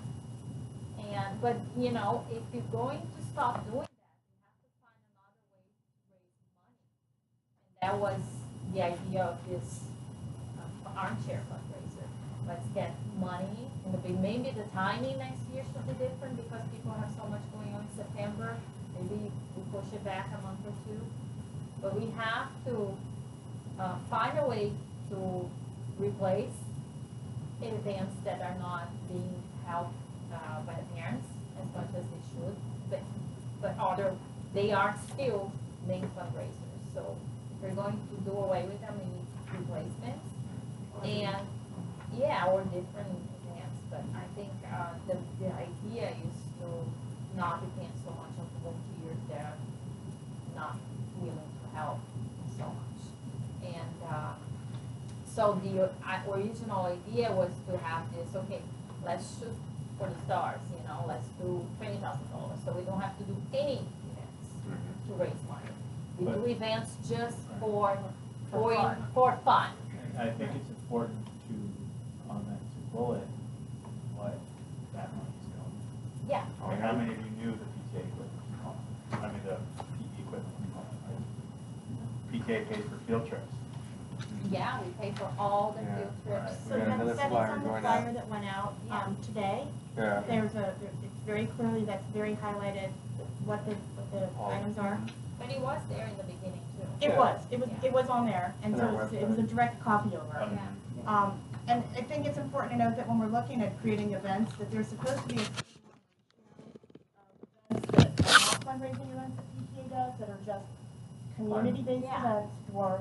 But you know, if you're going to stop doing that, you have to find another way to raise money. And that was the idea of this armchair fundraiser. Let's get money in the big. Maybe the timing next year should be different because people have so much going on in September. Maybe we push it back a month or two. But we have to find a way to replace events that are not being helped by the parents as much as they should. But they are still main fundraisers. So if we're going to do away with them, we need replacements. And yeah, or different events. But I think the idea is to not depend so much on volunteers that are not willing to help so much. And so the original idea was to have this, okay, let's shoot for the stars, you know, let's do $20,000 so we don't have to do any events to raise money. We do events just for fun. I think it's important to, on that, to bullet what that money's going. Yeah. I mean, how many of you knew the PTA equipment component? I mean, the PE equipment component, right? PTA pays for field trips. Yeah, we pay for all the field trips. So that is on the flyer that went out today. Yeah. It's very clearly, that's very highlighted what the items are. But it was there in the beginning too. It was on there, and so it was a direct copy over. And I think it's important to note that when we're looking at creating events, that there's supposed to be events that are not fundraising events that PTA does, that are just community-based events for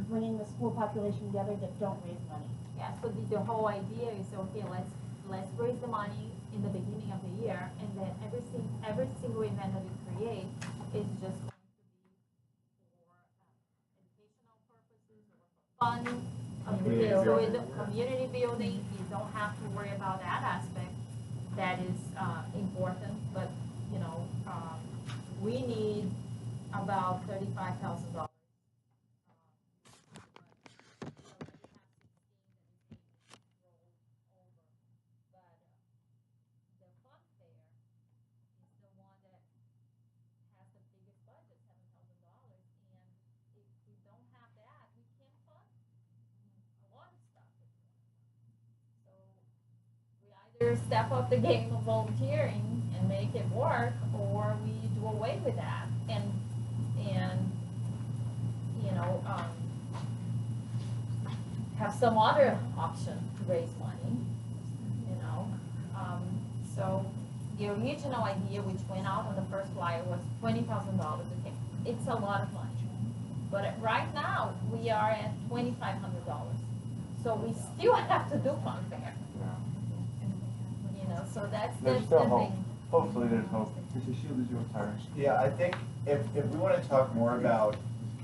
bringing the school population together that don't raise money. Yeah, so the whole idea is, okay, let's raise the money in the beginning of the year, and then every single event that we create is just going to be for educational purposes or for fun of the kids. So in the community building, you don't have to worry about that aspect. That is important, but you know, we need about $35,000. Either step up the game of volunteering and make it work, or we do away with that and you know, have some other option to raise money, you know. So the original idea, which went out on the first flyer, was $20,000. Okay, it's a lot of money, but right now we are at $2,500. So we still have to do fun fair. So that's There's the still hope. thing. Hopefully there's hope. Mr. Shield, is your turn. Yeah, I think if we want to talk more about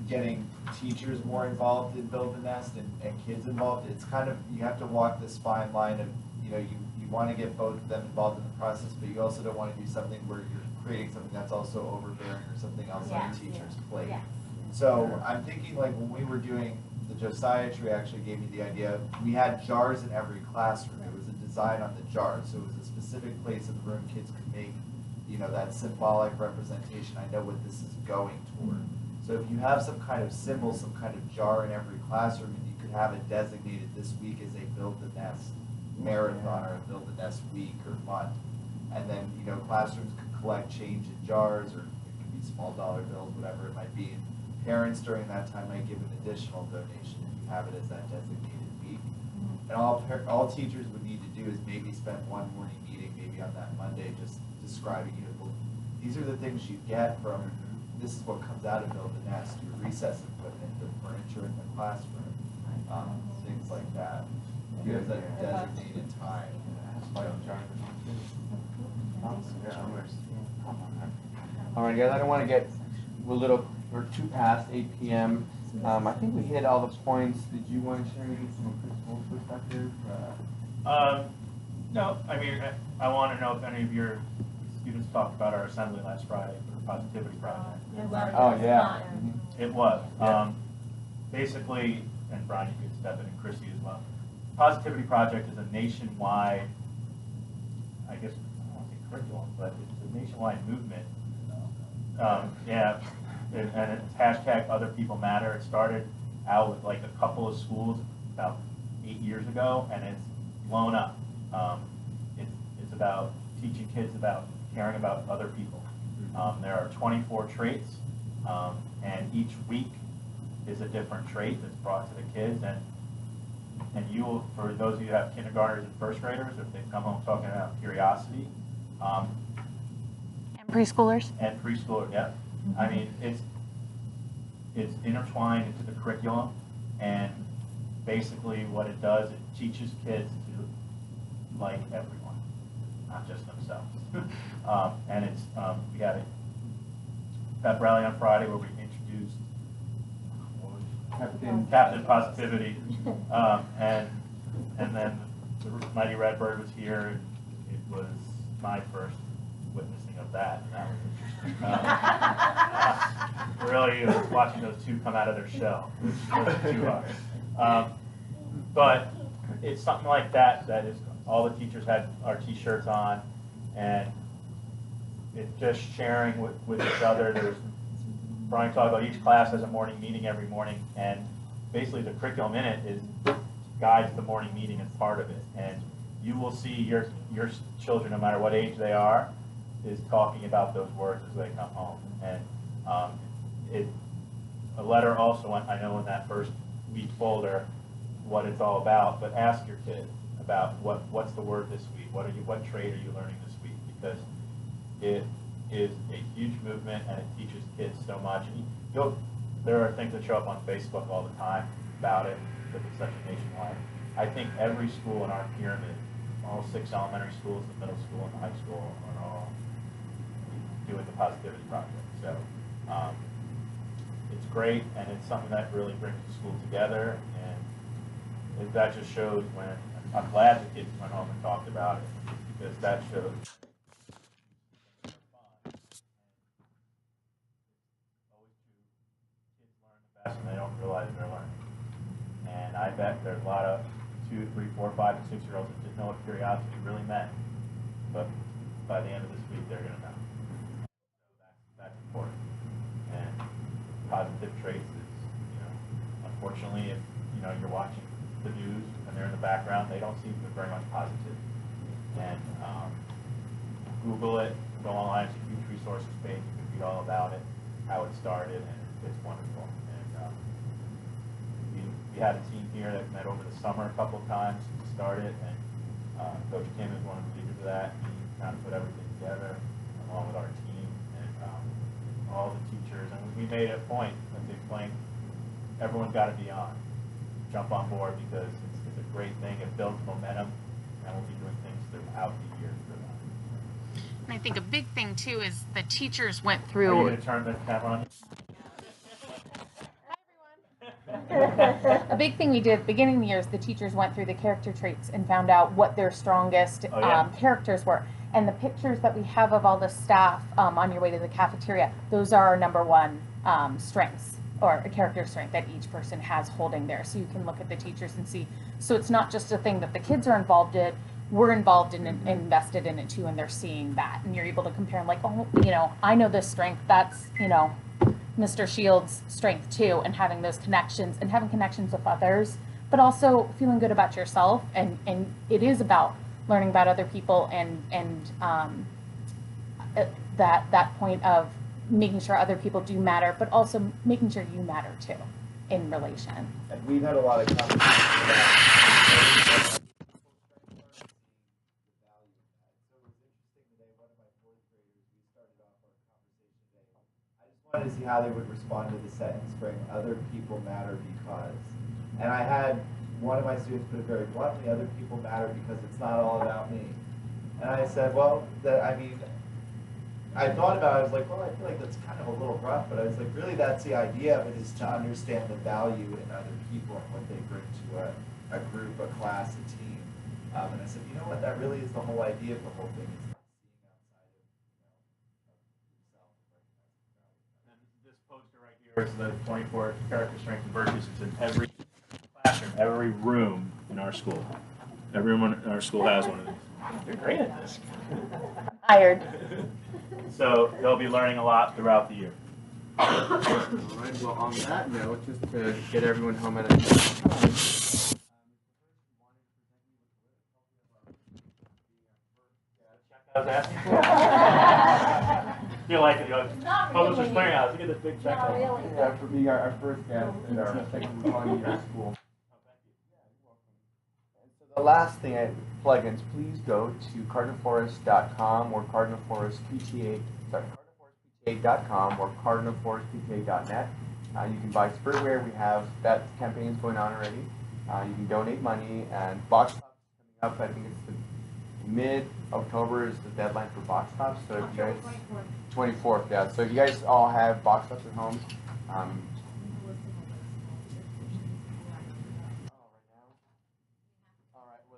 getting teachers more involved in Build the Nest and kids involved, it's kind of, you have to walk this fine line of, you know, you want to get both of them involved in the process, but you also don't want to do something where you're creating something that's also overbearing or something else on the teacher's plate. Yes. So I'm thinking, like, when we were doing the Josiah tree, actually gave me the idea, we had jars in every classroom. It was a design on the jars, so it was a specific place in the room kids could make, you know, that symbolic representation. I know what this is going toward. So if you have some kind of symbol, some kind of jar in every classroom, and you could have it designated this week as a Build the Nest marathon or a Build the Nest week or month, and then, you know, classrooms could collect change in jars, or it could be small dollar bills, whatever it might be. And parents during that time might give an additional donation. And you have it as that designated week. And all teachers would need to do is maybe spend one morning meeting, maybe on that Monday, just describing, well, these are the things you get from, this is what comes out of Build the Nest, your recess equipment, the furniture in the classroom, things like that. Give that designated time. All right, guys, I don't want to get we're too past 8 p.m. I think we hit all the points. Did you want to share anything from a principal's perspective? No, I mean, I want to know if any of your students talked about our assembly last Friday for the Positivity Project. Oh, yeah. It was. Yeah. Basically, and Brian, you could step in, and Chrissy as well. Positivity Project is a nationwide, I guess, I don't want to say curriculum, but it's a nationwide movement. Yeah, and it's hashtag Other People Matter. It started out with like a couple of schools about 8 years ago, and it's blown up. It's about teaching kids about caring about other people. There are 24 traits, and each week is a different trait that's brought to the kids. And you will, for those of you who have kindergartners and first graders, if they come home talking about curiosity. And preschoolers? And preschoolers, yeah. I mean, it's intertwined into the curriculum, and basically what it does, it teaches kids to like everyone, not just themselves. And it's, we had a pep rally on Friday where we introduced Captain Positivity, and then the Mighty Redbird was here, and it was my first witnessing of that, and that was interesting. Really, watching those two come out of their shell, which was too hard. But it's something like that is, all the teachers had our t-shirts on, and it's just sharing with each other. There's Brian talked about each class has a morning meeting every morning, and basically the curriculum in it guides the morning meeting as part of it. And you will see your children, no matter what age they are, is talking about those words as they come home. And a letter also went, I know in that first week folder, what it's all about, but ask your kids about what's the word this week, what trait are you learning this week, because it is a huge movement and it teaches kids so much. And there are things that show up on Facebook all the time about it because it's such a nationwide. I think every school in our pyramid, all 6 elementary schools, the middle school and the high school, are all doing the Positivity Project. So it's great, and it's something that really brings the school together, and that just shows when, I'm glad the kids went home and talked about it, because that shows and they don't realize they're learning. And I bet there's a lot of 2, 3, 4, 5, and 6-year-olds that didn't know what curiosity really meant. But by the end of this week, they're going to know. So that's important. And positive traits is, unfortunately, if you're watching the news and they're in the background, they don't seem to be very much positive. And Google it, go online, it's a huge resources page. You can read all about it, how it started, and it's wonderful. We had a team here that met over the summer a couple of times to start it, and Coach Kim is one of the leaders of that. He kind of put everything together along with our team and all the teachers. And we made a point to explain everyone's got to be on, jump on board, because it's a great thing. It builds momentum, and we'll be doing things throughout the year for that. And I think a big thing too is the teachers went Are you through. going to turn the camera on? A big thing we did at the beginning of the year is the teachers went through the character traits and found out what their strongest characters were. And the pictures that we have of all the staff on your way to the cafeteria, those are our #1 strengths, or a character strength that each person has holding there. So you can look at the teachers and see. So it's not just a thing that the kids are involved in. We're involved in and invested in it too, and they're seeing that. And you're able to compare, like, oh, I know this strength. That's, Mr. Shields' strength too, and having those connections and having connections with others, but also feeling good about yourself. And it is about learning about other people and that point of making sure other people do matter, but also making sure you matter too. in relation. And we've had a lot of conversations about wanted to see how they would respond to the sentence bring other people matter because. And I had one of my students put it very bluntly, other people matter because it's not all about me. And I said, well, I thought about it, I was like, well, I feel like that's kind of a little rough, but I was like, really that's the idea of it, is to understand the value in other people and what they bring to a group, a class, a team. And I said, you know what, that really is the whole idea of the whole thing. It's not seeing outside of This poster right here is the 24 character strengths and virtues. It's in every classroom, every room in our school. Every room in our school has one of these. They're great at this. Hired. So they'll be learning a lot throughout the year. All right, well, on that note, just to get everyone home at a time. I was asking for. Feel like Publishers Clearinghouse. Look at this big check. Not really. Yeah, for being our first guest in our second one-year school. So the last thing, plugins, please go to cardinalforest.com or cardinalforestpta.com or cardinalforestpta.net. You can buy spurtware. We have that campaign is going on already. You can donate money, and box tops coming up. I think it's the mid-October is the deadline for box tops. So if you guys 24th, yeah. So if you guys all have box tops at home.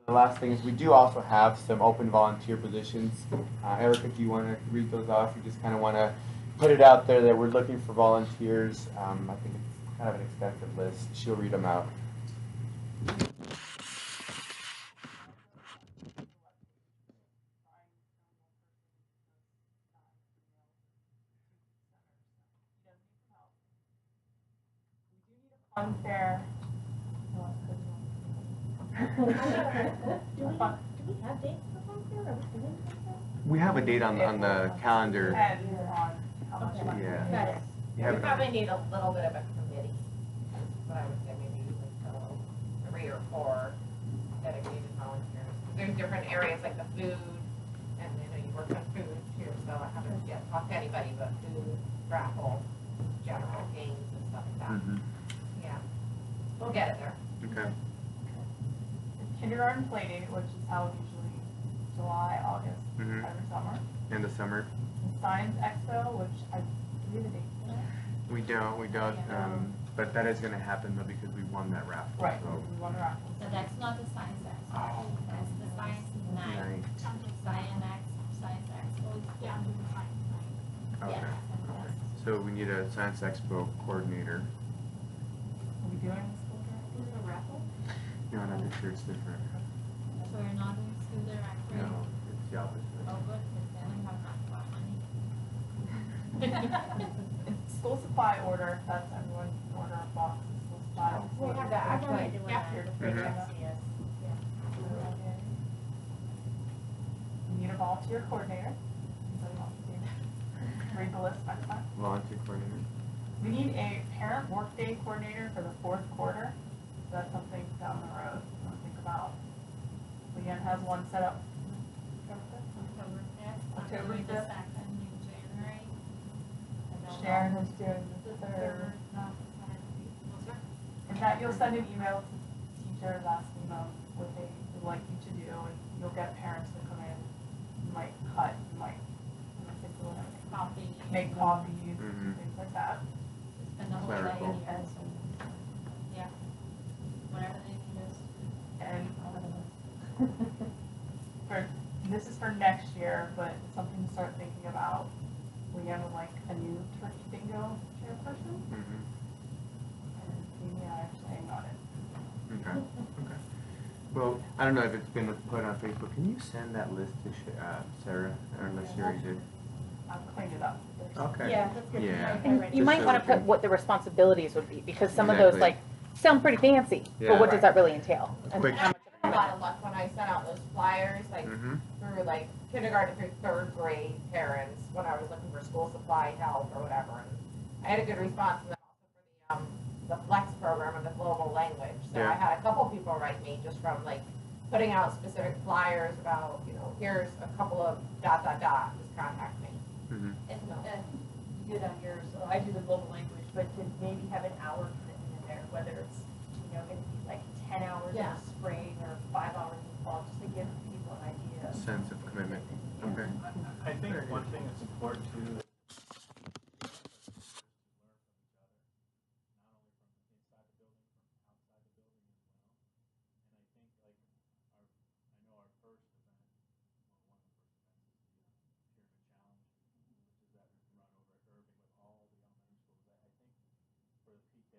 The last thing is we do also have some open volunteer positions. Erica, do you want to read those off? We just kind of want to put it out there that we're looking for volunteers. I think it's kind of an extensive list. She'll read them out. Unfair. Do we have dates for funfair? Are we doing funfair? We have a date on the calendar. Depends on how much money. Yeah. Got it. You We have it. probably need a little bit of a committee, but I would say maybe like 3 or 4 dedicated volunteers. There's different areas like the food, and I know you work on food too, so I haven't yet talked to anybody, but food, raffle, general games and stuff like that. Mm-hmm. Yeah, we'll get it there. Okay. Kindergarten play date, which is held usually July, August, Mhm. every summer. In the summer. And Science Expo, which I do we have a date for that. We don't. But that is going to happen though because we won that raffle. Right, So. we won a raffle. So that's not the science expo, that's the science night. Night. Science expo is Yeah, I'm doing science night. Okay. Yeah. Okay. So we need a Science Expo coordinator. Are we doing the school director? Is it a raffle? No, this year it's different. So you're not doing school director? No, it's the opposite. Oh, good, because then we have not got money. It's school supply order, that's everyone can order a box of school supplies. We have that actually captured for Mhm. next year. We need a volunteer coordinator. Anybody want to read the list next time? Volunteer coordinator. We need a parent workday coordinator for the 4th quarter. So that's something down the road we want to think about. Leanne has one set up. October 5th. October I'm doing 5th. the 2nd in January. I don't Sharon know. is doing the 3rd. Not the 7th. And that you'll send an email to teachers asking them what they would like you to do, and you'll get parents to come in. You might cut, you might Coffee. make copies, Mhm. things like that. And the whole Clerical. day, and so, yeah, whatever they need us. And for, this is for next year, but it's something to start thinking about. Leanne would like a new turkey bingo chairperson, Mm-hmm. and Amy and I are saying on it. Okay. Okay. Well, I don't know if it's been put on Facebook. Can you send that list to Sarah? Unless you already did. I've cleaned it up. Okay. Yeah, that's good. Yeah. And you Just might so want we to put can- what the responsibilities would be, because some of those Exactly. like sound pretty fancy, Yeah. but what does that really entail? A And quick- how much of I had a lot of luck when I sent out those flyers, like Mm-hmm. through like kindergarten through 3rd grade parents when I was looking for school supply help or whatever. And I had a good response, and then also for the Flex program or the global language. So Yeah. I had a couple people write me just from like putting out specific flyers about, here's a couple of ... just contact me. Mm-hmm. And you did on yours, so I do the global language, but to maybe have an hour commitment in there, whether it's, going to be like 10 hours in Yeah. the spring or 5 hours in the fall, just to give people an idea. Sense of commitment. Okay. I think one thing that's important too is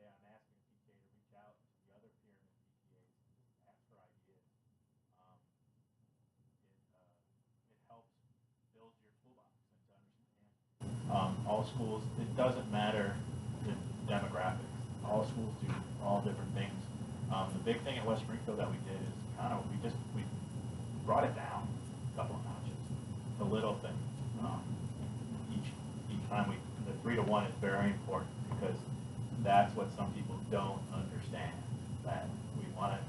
I'm asking the PTA to reach out to the other pyramid PTAs, ask for ideas. It helps build your toolbox and to understand. All schools, it doesn't matter the demographics. All schools do all different things. The big thing at West Springfield that we did is we brought it down a couple of notches. The little thing. Each time the 3-to-1 is very important because that's what some people don't understand. That we want to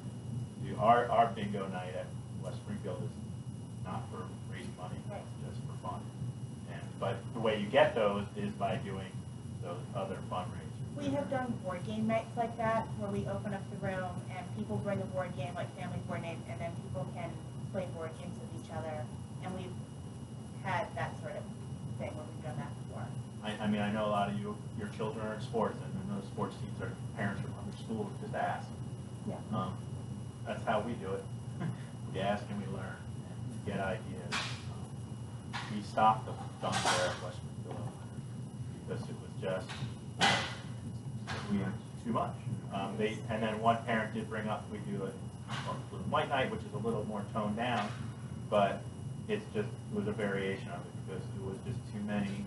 do. Our bingo night at West Springfield is not for raising money, it's just for fun. But the way you get those is by doing those other fundraisers. We have done board game nights like that, where we open up the room and people bring a board game, like family board game, and then people can play board games with each other. And we've had that sort of thing where we've done that before. I mean, I know a lot of your children are in sports, and I know sports teams are parents from other schools. Just ask. Yeah. That's how we do it. We ask and we learn and get ideas. We stopped the fun fair at West Springfield because it was just too much. And then one parent did bring up we do a white night, which is a little more toned down, but it was a variation of it because it was just too many.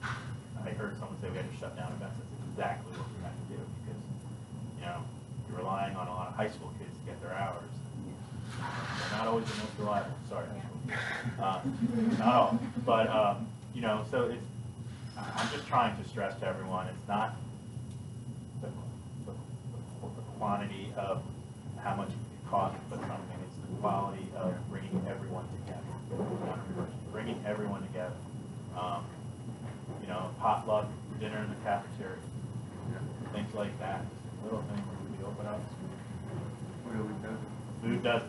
I heard someone say we had to shut down events. That's exactly what we had to do because, you're relying on a lot of high school kids to get their hours. They're not always the most reliable. Sorry. Not all. But, so I'm just trying to stress to everyone, it's not the quantity of how much it costs to put something, it's the quality of bringing everyone together. Bringing everyone together. Potluck dinner in the cafeteria, things like that. Just a little thing where we open up. Food does it.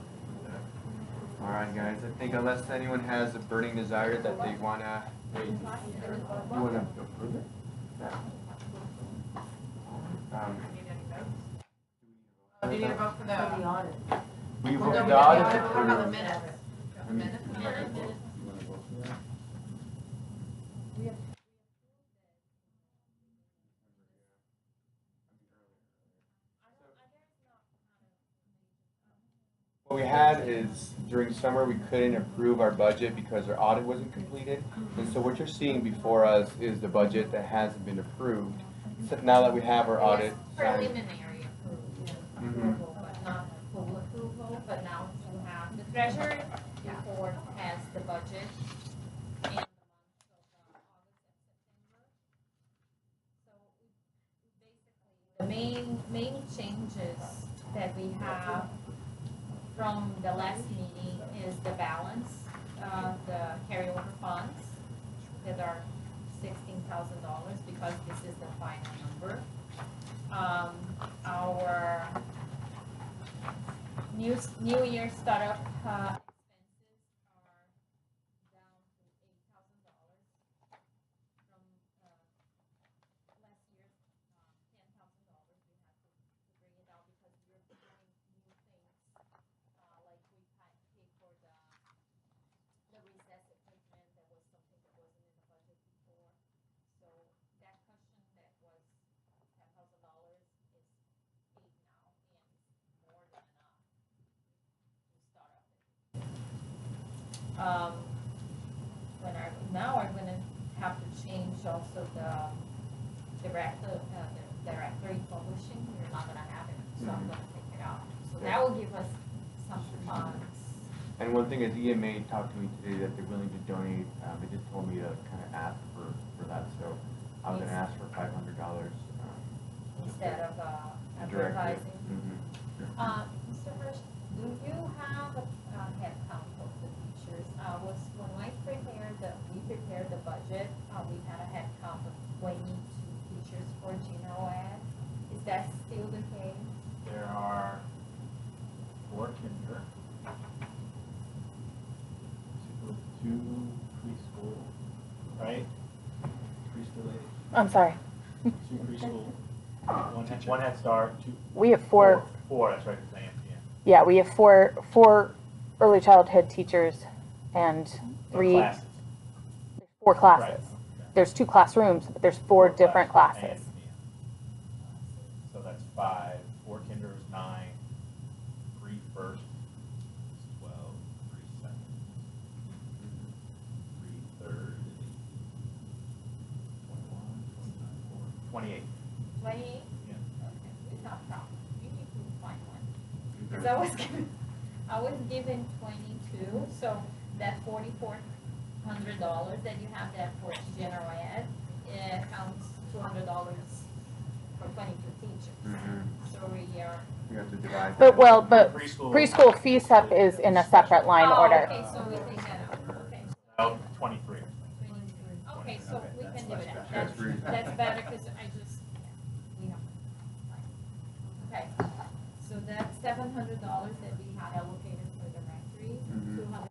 All right, guys. I think unless anyone has a burning desire that they want to, you want to approve it? Do you need a vote for the audit? We We'll vote go the audit. we'll work on the minutes. The minutes. What we had is during summer we couldn't approve our budget because our audit wasn't completed. And so what you're seeing before us is the budget that hasn't been approved. So now that we have our audit signed. Preliminary approval, but not full approval, but now you have the treasurer report has the budget in the months of August and September. So basically, the main changes that we have from the last meeting is the balance, the carryover funds that are $16,000 because this is the final number. Our new year startup expenses are down to $8,000 from last year's $10,000. We had to bring it down because we're doing new things. Like we paid for the recess equipment. That was something that wasn't in the budget before. So that cushion that was $10,000 is $8 now, and it's more than enough to start up. Now I'm going to have to change also the directory publishing. We're not going to have it, so I'm going to take it out. So that will give us some funds. And one thing is EMA talked to me today that they're willing to donate. They just told me to kind of ask for that. So I was going to ask for $500 to instead of Directly. advertising. Mhm. Mr. Hirsch, do you have a head count of the teachers? When we prepared the budget, we had a head count of 22 teachers for general ed. Is that still the case? There are 4 kinder, 2 preschool, right? Preschool age, I'm sorry. 2 preschool, one head start, 2. We have four. 4, that's right, it's AMPM. Yeah, we have four early childhood teachers and 3. Classes. 4 classes. Right, okay. There's 2 classrooms, but there's 4 different classes. AMPM. So that's 5, 4 kinder is 9, 3 first is 12, 3 second, 3 third is 21, 29, 28. 28? Yeah. Okay, it's not a problem. You need to find one. Because I was given 22, so that $4,400 that you have there for general ed, it counts $200 for 22 teachers. So we are. We have to divide. But Preschool. preschool fee step is in a separate line order. Okay, so we take that out. Okay. About 23. 23. Okay, so we can do that. That's reasonable. That's better because we have. Okay, so that's $700 that we had allocated for the rectory, $200.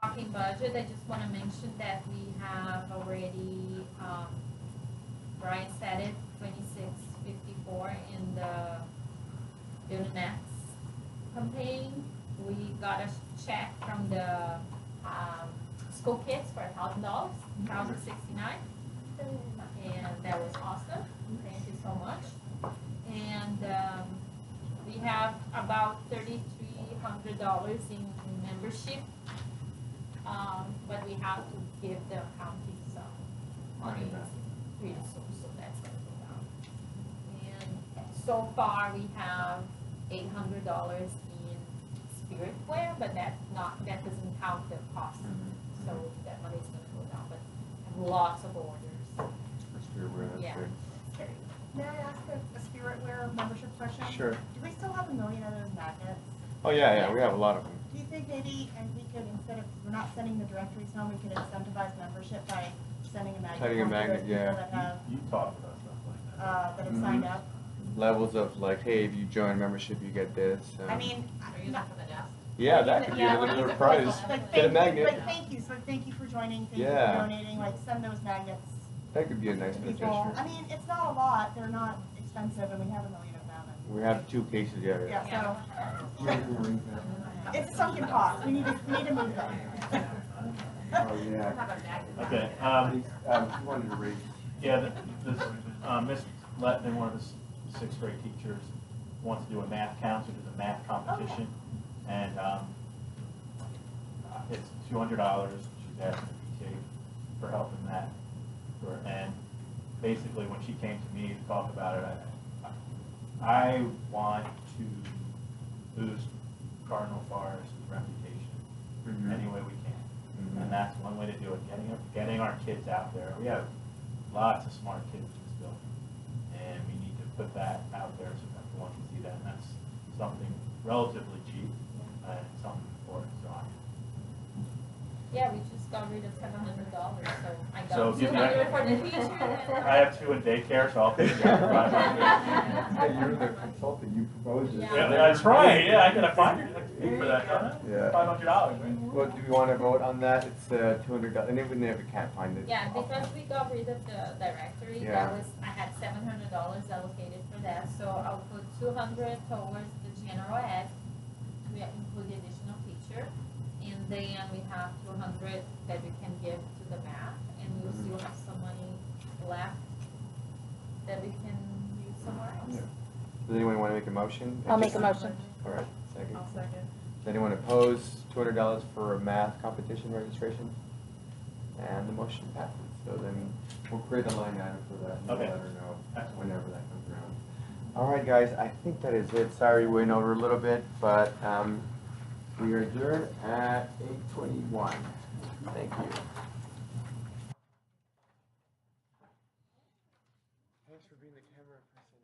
Talking budget, I just want to mention that we have already, Brian said it, 2654 in the Student Max campaign. We got a check from the school kids for $1,000, $1,069, and that was awesome. Thank you so much. And we have about $3,300 in membership. But we have to give the county some money pretty soon, so that's gonna go down. And so far, we have $800 in spirit wear, but that doesn't count the cost. So that money's gonna go down, but lots of orders. For spiritware, that's Yeah. good. Okay. May I ask a spiritware membership question? Sure. Do we still have a million of those magnets? Oh, yeah, we have a lot of them. Do you think maybe, and we could, instead of, we're not sending the directories home, we could incentivize membership by sending a magnet? Sending a home to magnet, those yeah. people that have, You talked about stuff like that. that have signed up? Levels of like, hey, if you join membership, you get this. I mean, Are you not for the desk? Yeah, that could be yeah, a we're little using prize. But Get a magnet. thank you, so thank you for joining, thank you Yeah. for donating, like, send those magnets That could be a to nice little people. gesture. I mean, it's not a lot, they're not expensive, and we have a million of them, We have 2 cases, yeah. yeah, so. It's a sunken cost, we need to move them. Oh, yeah. Okay, You wanted to raise. yeah, Miss Letton, one of the 6th grade teachers, wants to do a math count, so there's a math competition. And it's $200. She's asking the PTA for help in that. And basically, when she came to me to talk about it, I want to boost Cardinal Forest's reputation any way we can. And that's one way to do it, getting our kids out there. We have lots of smart kids in this building, and we need to put that out there so that everyone can see that. And that's something relatively cheap and something important. Yeah, we just got rid of $700, so I got So give me $200 for the teacher. I have 2 in daycare, so I'll take it. Hey, you're the consultant, you proposed it. Yeah, that's right. Yeah, I gotta find you next week for that. Yeah. $500, right? Well, do we want to vote on that? It's $200, and even if we can't find it. Yeah, because we got rid of the directory, Yeah. I had $700 allocated for that, so I'll put 200 towards the general ed, we include the additional teacher, and then we have 200 that we can give to the math, and we'll still have some money left that we can use somewhere else. Yeah. Does anyone want to make a motion? I'll make a motion. All right, second. second. Does anyone oppose $200 for a math competition registration? And the motion passes. So then we'll create a line item for that and Okay. let her know whenever that comes around. All right, guys, I think that is it. Sorry, we went over a little bit, but we are adjourned at 8:21. Thank you. Thanks for being the camera person.